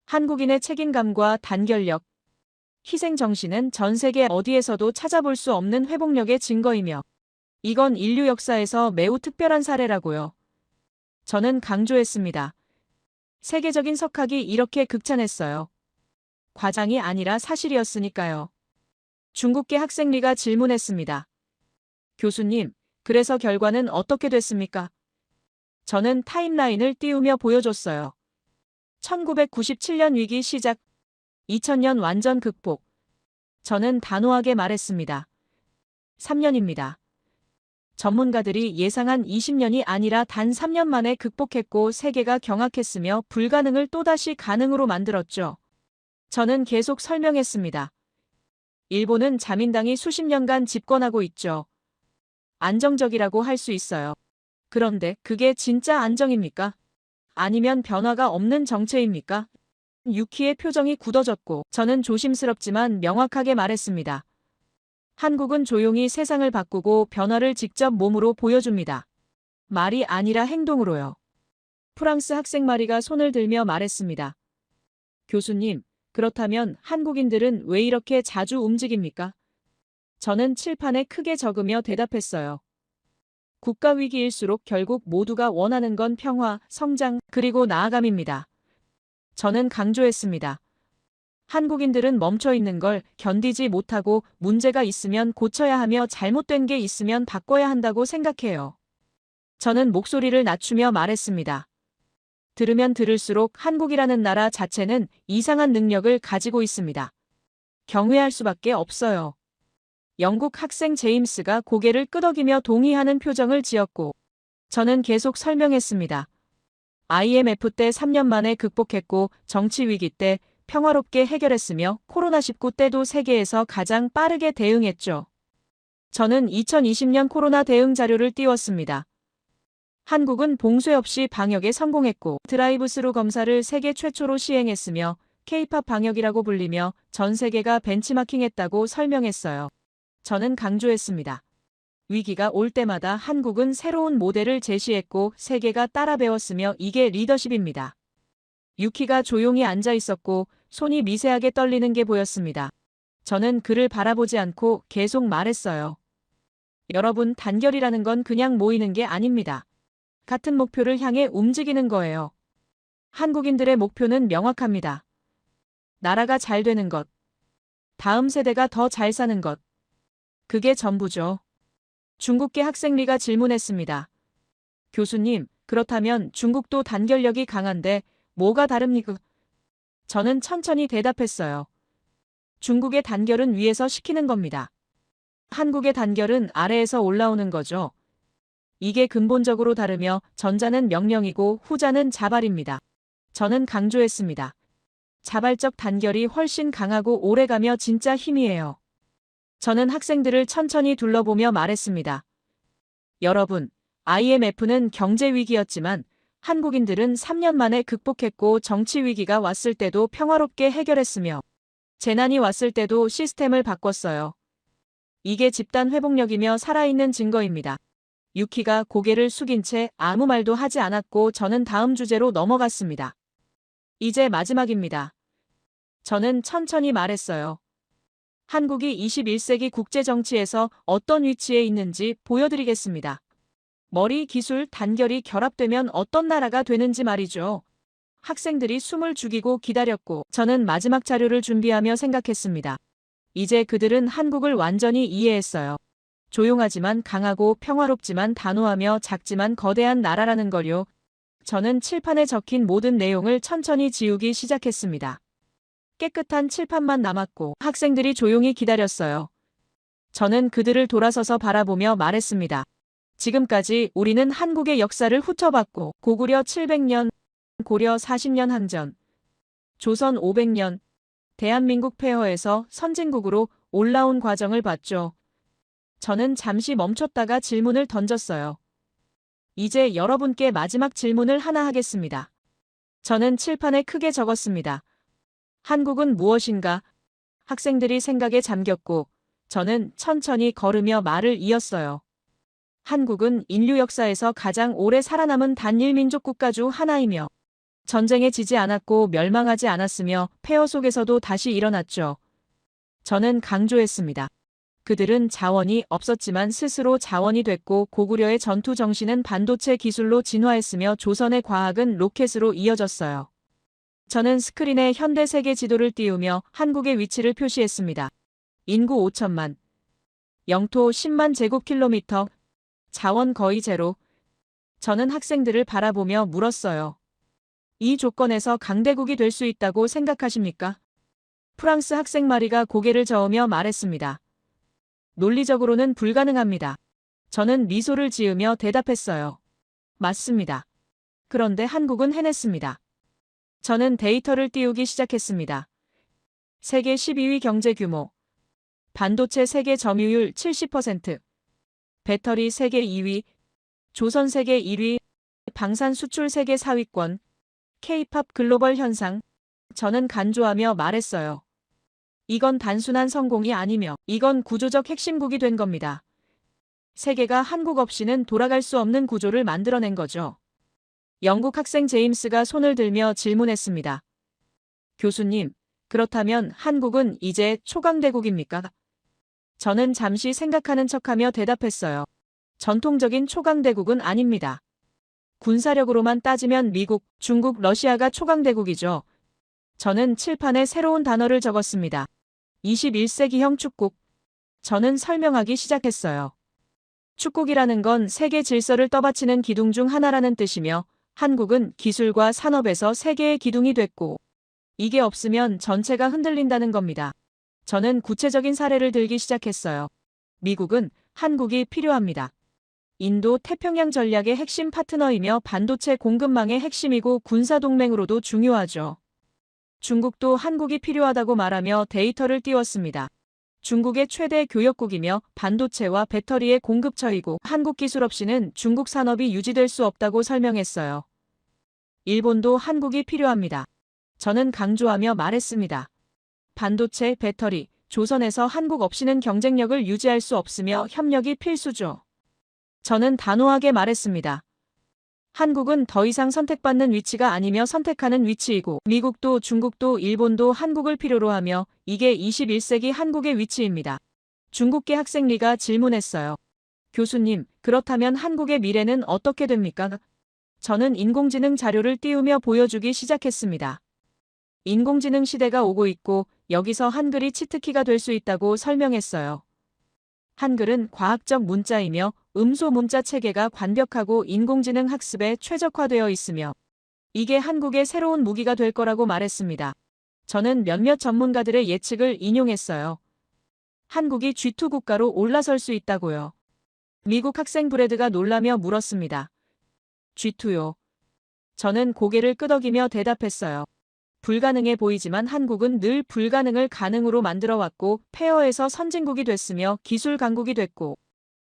한국인의 책임감과 단결력, 희생정신은 전 세계 어디에서도 찾아볼 수 없는 회복력의 증거이며 이건 인류 역사에서 매우 특별한 사례라고요. 저는 강조했습니다. 세계적인 석학이 이렇게 극찬했어요. 과장이 아니라 사실이었으니까요. 중국계 학생 리가 질문했습니다. 교수님, 그래서 결과는 어떻게 됐습니까? 저는 타임라인을 띄우며 보여줬어요. 1997년 위기 시작, 2000년 완전 극복. 저는 단호하게 말했습니다. 3년입니다. 전문가들이 예상한 20년이 아니라 단 3년 만에 극복했고 세계가 경악했으며 불가능을 또다시 가능으로 만들었죠. 저는 계속 설명했습니다. 일본은 자민당이 수십 년간 집권하고 있죠. 안정적이라고 할 수 있어요. 그런데 그게 진짜 안정입니까? 아니면 변화가 없는 정체입니까? 유키의 표정이 굳어졌고 저는 조심스럽지만 명확하게 말했습니다. 한국은 조용히 세상을 바꾸고 변화를 직접 몸으로 보여줍니다. 말이 아니라 행동으로요. 프랑스 학생 마리가 손을 들며 말했습니다. 교수님, 그렇다면 한국인들은 왜 이렇게 자주 움직입니까? 저는 칠판에 크게 적으며 대답했어요. 국가 위기일수록 결국 모두가 원하는 건 평화, 성장, 그리고 나아감입니다. 저는 강조했습니다. 한국인들은 멈춰 있는 걸 견디지 못하고 문제가 있으면 고쳐야 하며 잘못된 게 있으면 바꿔야 한다고 생각해요. 저는 목소리를 낮추며 말했습니다. 들으면 들을수록 한국이라는 나라 자체는 이상한 능력을 가지고 있습니다. 경외할 수밖에 없어요. 영국 학생 제임스가 고개를 끄덕이며 동의하는 표정을 지었고 저는 계속 설명했습니다. IMF 때 3년 만에 극복했고 정치 위기 때 평화롭게 해결했으며 코로나19 때도 세계에서 가장 빠르게 대응했죠. 저는 2020년 코로나 대응 자료를 띄웠습니다. 한국은 봉쇄 없이 방역에 성공했고 드라이브스루 검사를 세계 최초로 시행했으며 K-팝 방역이라고 불리며 전 세계가 벤치마킹했다고 설명했어요. 저는 강조했습니다. 위기가 올 때마다 한국은 새로운 모델을 제시했고 세계가 따라 배웠으며 이게 리더십입니다. 유키가 조용히 앉아 있었고 손이 미세하게 떨리는 게 보였습니다. 저는 그를 바라보지 않고 계속 말했어요. 여러분, 단결이라는 건 그냥 모이는 게 아닙니다. 같은 목표를 향해 움직이는 거예요. 한국인들의 목표는 명확합니다. 나라가 잘 되는 것. 다음 세대가 더 잘 사는 것. 그게 전부죠. 중국계 학생 리가 질문했습니다. 교수님, 그렇다면 중국도 단결력이 강한데 뭐가 다릅니까? 저는 천천히 대답했어요. 중국의 단결은 위에서 시키는 겁니다. 한국의 단결은 아래에서 올라오는 거죠. 이게 근본적으로 다르며 전자는 명령이고 후자는 자발입니다. 저는 강조했습니다. 자발적 단결이 훨씬 강하고 오래가며 진짜 힘이에요. 저는 학생들을 천천히 둘러보며 말했습니다. 여러분, IMF는 경제 위기였지만 한국인들은 3년 만에 극복했고 정치 위기가 왔을 때도 평화롭게 해결했으며 재난이 왔을 때도 시스템을 바꿨어요. 이게 집단 회복력이며 살아있는 증거입니다. 유키가 고개를 숙인 채 아무 말도 하지 않았고 저는 다음 주제로 넘어갔습니다. 이제 마지막입니다. 저는 천천히 말했어요. 한국이 21세기 국제정치에서 어떤 위치에 있는지 보여드리겠습니다. 머리, 기술, 단결이 결합되면 어떤 나라가 되는지 말이죠. 학생들이 숨을 죽이고 기다렸고 저는 마지막 자료를 준비하며 생각했습니다. 이제 그들은 한국을 완전히 이해했어요. 조용하지만 강하고 평화롭지만 단호하며 작지만 거대한 나라라는 걸요. 저는 칠판에 적힌 모든 내용을 천천히 지우기 시작했습니다. 깨끗한 칠판만 남았고 학생들이 조용히 기다렸어요. 저는 그들을 돌아서서 바라보며 말했습니다. 지금까지 우리는 한국의 역사를 훑어봤고 고구려 700년, 고려 40년 한전, 조선 500년, 대한민국 폐허에서 선진국으로 올라온 과정을 봤죠. 저는 잠시 멈췄다가 질문을 던졌어요. 이제 여러분께 마지막 질문을 하나 하겠습니다. 저는 칠판에 크게 적었습니다. 한국은 무엇인가? 학생들이 생각에 잠겼고 저는 천천히 걸으며 말을 이었어요. 한국은 인류 역사에서 가장 오래 살아남은 단일 민족 국가 중 하나이며 전쟁에 지지 않았고 멸망하지 않았으며 폐허 속에서도 다시 일어났죠. 저는 강조했습니다. 그들은 자원이 없었지만 스스로 자원이 됐고 고구려의 전투 정신은 반도체 기술로 진화했으며 조선의 과학은 로켓으로 이어졌어요. 저는 스크린에 현대 세계 지도를 띄우며 한국의 위치를 표시했습니다. 인구 5천만, 영토 10만 제곱킬로미터, 자원 거의 제로. 저는 학생들을 바라보며 물었어요. 이 조건에서 강대국이 될 수 있다고 생각하십니까? 프랑스 학생 마리가 고개를 저으며 말했습니다. 논리적으로는 불가능합니다. 저는 미소를 지으며 대답했어요. 맞습니다. 그런데 한국은 해냈습니다. 저는 데이터를 띄우기 시작했습니다. 세계 12위 경제 규모, 반도체 세계 점유율 70%, 배터리 세계 2위, 조선 세계 1위, 방산 수출 세계 4위권, K-팝 글로벌 현상. 저는 간조하며 말했어요. 이건 단순한 성공이 아니며 이건 구조적 핵심국이 된 겁니다. 세계가 한국 없이는 돌아갈 수 없는 구조를 만들어낸 거죠. 영국 학생 제임스가 손을 들며 질문했습니다. 교수님, 그렇다면 한국은 이제 초강대국입니까? 저는 잠시 생각하는 척하며 대답했어요. 전통적인 초강대국은 아닙니다. 군사력으로만 따지면 미국, 중국, 러시아가 초강대국이죠. 저는 칠판에 새로운 단어를 적었습니다. 21세기형 축국. 저는 설명하기 시작했어요. 축국이라는 건 세계 질서를 떠받치는 기둥 중 하나라는 뜻이며 한국은 기술과 산업에서 세계의 기둥이 됐고 이게 없으면 전체가 흔들린다는 겁니다. 저는 구체적인 사례를 들기 시작했어요. 미국은 한국이 필요합니다. 인도 태평양 전략의 핵심 파트너이며 반도체 공급망의 핵심이고 군사동맹으로도 중요하죠. 중국도 한국이 필요하다고 말하며 데이터를 띄웠습니다. 중국의 최대 교역국이며 반도체와 배터리의 공급처이고 한국 기술 없이는 중국 산업이 유지될 수 없다고 설명했어요. 일본도 한국이 필요합니다. 저는 강조하며 말했습니다. 반도체, 배터리, 조선에서 한국 없이는 경쟁력을 유지할 수 없으며 협력이 필수죠. 저는 단호하게 말했습니다. 한국은 더 이상 선택받는 위치가 아니며 선택하는 위치이고 미국도 중국도 일본도 한국을 필요로 하며 이게 21세기 한국의 위치입니다. 중국계 학생 리가 질문했어요. 교수님, 그렇다면 한국의 미래는 어떻게 됩니까? 저는 인공지능 자료를 띄우며 보여주기 시작했습니다. 인공지능 시대가 오고 있고 여기서 한글이 치트키가 될 수 있다고 설명했어요. 한글은 과학적 문자이며 음소 문자 체계가 완벽하고 인공지능 학습에 최적화되어 있으며 이게 한국의 새로운 무기가 될 거라고 말했습니다. 저는 몇몇 전문가들의 예측을 인용했어요. 한국이 G2 국가로 올라설 수 있다고요. 미국 학생 브래드가 놀라며 물었습니다. G2요. 저는 고개를 끄덕이며 대답했어요. 불가능해 보이지만 한국은 늘 불가능을 가능으로 만들어왔고 페어에서 선진국이 됐으며 기술 강국이 됐고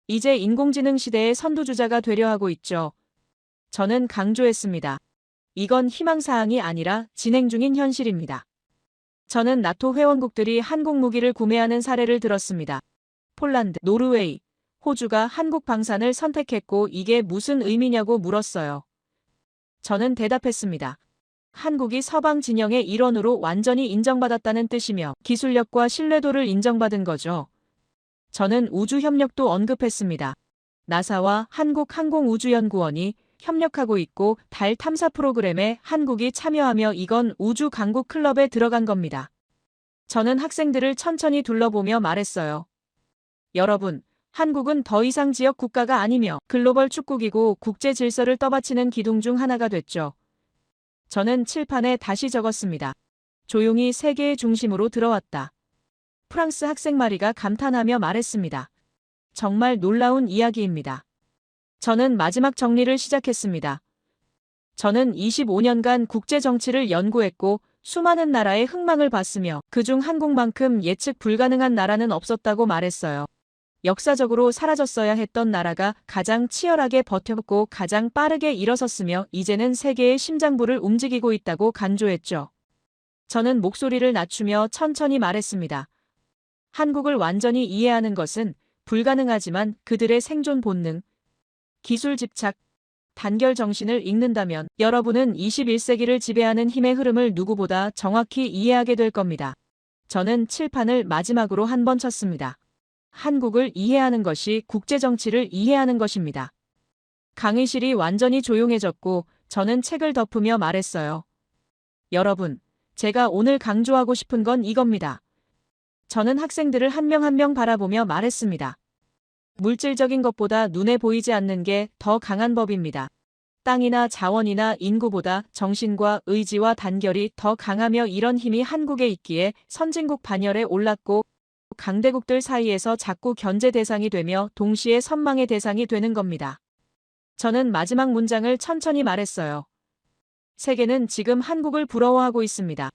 이제 인공지능 시대의 선두주자가 되려 하고 있죠. 저는 강조했습니다. 이건 희망사항이 아니라 진행 중인 현실입니다. 저는 나토 회원국들이 한국 무기를 구매하는 사례를 들었습니다. 폴란드, 노르웨이, 호주가 한국 방산을 선택했고 이게 무슨 의미냐고 물었어요. 저는 대답했습니다. 한국이 서방 진영의 일원으로 완전히 인정받았다는 뜻이며 기술력과 신뢰도를 인정받은 거죠. 저는 우주협력도 언급했습니다. 나사와 한국항공우주연구원이 협력하고 있고 달 탐사 프로그램에 한국이 참여하며 이건 우주 강국 클럽에 들어간 겁니다. 저는 학생들을 천천히 둘러보며 말했어요. 여러분, 한국은 더 이상 지역 국가가 아니며 글로벌 축국이고 국제 질서를 떠받치는 기둥 중 하나가 됐죠. 저는 칠판에 다시 적었습니다. 조용히 세계의 중심으로 들어왔다. 프랑스 학생 마리가 감탄하며 말했습니다. 정말 놀라운 이야기입니다. 저는 마지막 정리를 시작했습니다. 저는 25년간 국제 정치를 연구했고 수많은 나라의 흥망을 봤으며 그중 한국만큼 예측 불가능한 나라는 없었다고 말했어요. 역사적으로 사라졌어야 했던 나라가 가장 치열하게 버텼고 가장 빠르게 일어섰으며 이제는 세계의 심장부를 움직이고 있다고 간주했죠. 저는 목소리를 낮추며 천천히 말했습니다. 한국을 완전히 이해하는 것은 불가능하지만 그들의 생존 본능, 기술 집착, 단결 정신을 읽는다면 여러분은 21세기를 지배하는 힘의 흐름을 누구보다 정확히 이해하게 될 겁니다. 저는 칠판을 마지막으로 한 번 쳤습니다. 한국을 이해하는 것이 국제정치를 이해하는 것입니다. 강의실이 완전히 조용해졌고 저는 책을 덮으며 말했어요. 여러분, 제가 오늘 강조하고 싶은 건 이겁니다. 저는 학생들을 한 명 한 명 바라보며 말했습니다. 물질적인 것보다 눈에 보이지 않는 게 더 강한 법입니다. 땅이나 자원이나 인구보다 정신과 의지와 단결이 더 강하며 이런 힘이 한국에 있기에 선진국 반열에 올랐고 강대국들 사이에서 자꾸 견제 대상이 되며 동시에 선망의 대상이 되는 겁니다. 저는 마지막 문장을 천천히 말했어요. 세계는 지금 한국을 부러워하고 있습니다.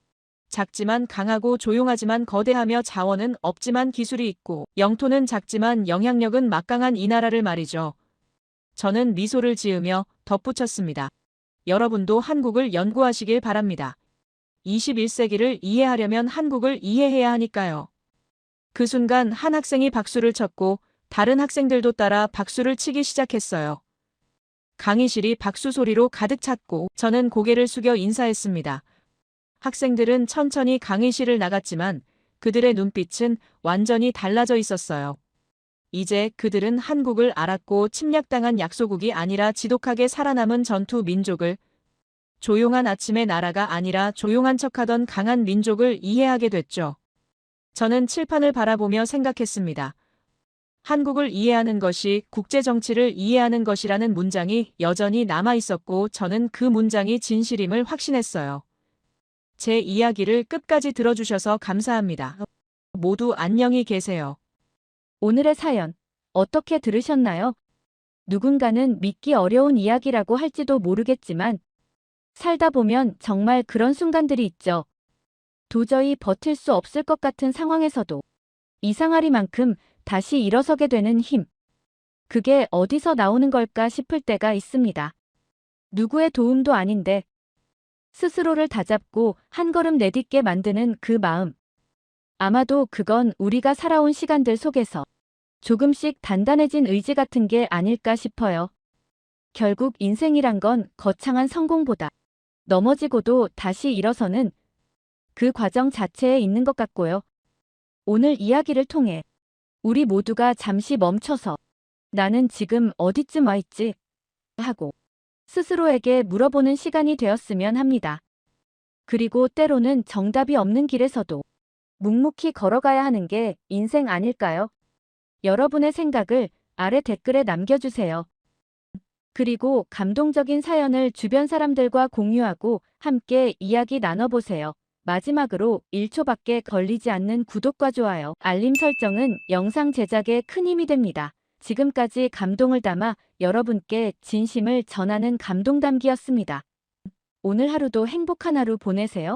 작지만 강하고 조용하지만 거대하며 자원은 없지만 기술이 있고 영토는 작지만 영향력은 막강한 이 나라를 말이죠. 저는 미소를 지으며 덧붙였습니다. 여러분도 한국을 연구하시길 바랍니다. 21세기를 이해하려면 한국을 이해해야 하니까요. 그 순간 한 학생이 박수를 쳤고 다른 학생들도 따라 박수를 치기 시작했어요. 강의실이 박수 소리로 가득 찼고 저는 고개를 숙여 인사했습니다. 학생들은 천천히 강의실을 나갔지만 그들의 눈빛은 완전히 달라져 있었어요. 이제 그들은 한국을 알았고 침략당한 약소국이 아니라 지독하게 살아남은 전투 민족을, 조용한 아침의 나라가 아니라 조용한 척하던 강한 민족을 이해하게 됐죠. 저는 칠판을 바라보며 생각했습니다. 한국을 이해하는 것이 국제 정치를 이해하는 것이라는 문장이 여전히 남아 있었고 저는 그 문장이 진실임을 확신했어요. 제 이야기를 끝까지 들어주셔서 감사합니다. 모두 안녕히 계세요. 오늘의 사연 어떻게 들으셨나요? 누군가는 믿기 어려운 이야기라고 할지도 모르겠지만 살다 보면 정말 그런 순간들이 있죠. 도저히 버틸 수 없을 것 같은 상황에서도 이상하리만큼 다시 일어서게 되는 힘. 그게 어디서 나오는 걸까 싶을 때가 있습니다. 누구의 도움도 아닌데 스스로를 다잡고 한 걸음 내딛게 만드는 그 마음. 아마도 그건 우리가 살아온 시간들 속에서 조금씩 단단해진 의지 같은 게 아닐까 싶어요. 결국 인생이란 건 거창한 성공보다 넘어지고도 다시 일어서는 그 과정 자체에 있는 것 같고요. 오늘 이야기를 통해 우리 모두가 잠시 멈춰서 나는 지금 어디쯤 와 있지? 하고 스스로에게 물어보는 시간이 되었으면 합니다. 그리고 때로는 정답이 없는 길에서도 묵묵히 걸어가야 하는 게 인생 아닐까요? 여러분의 생각을 아래 댓글에 남겨주세요. 그리고 감동적인 사연을 주변 사람들과 공유하고 함께 이야기 나눠보세요. 마지막으로 1초밖에 걸리지 않는 구독과 좋아요, 알림 설정은 영상 제작에 큰 힘이 됩니다. 지금까지 감동을 담아 여러분께 진심을 전하는 감동담기였습니다. 오늘 하루도 행복한 하루 보내세요.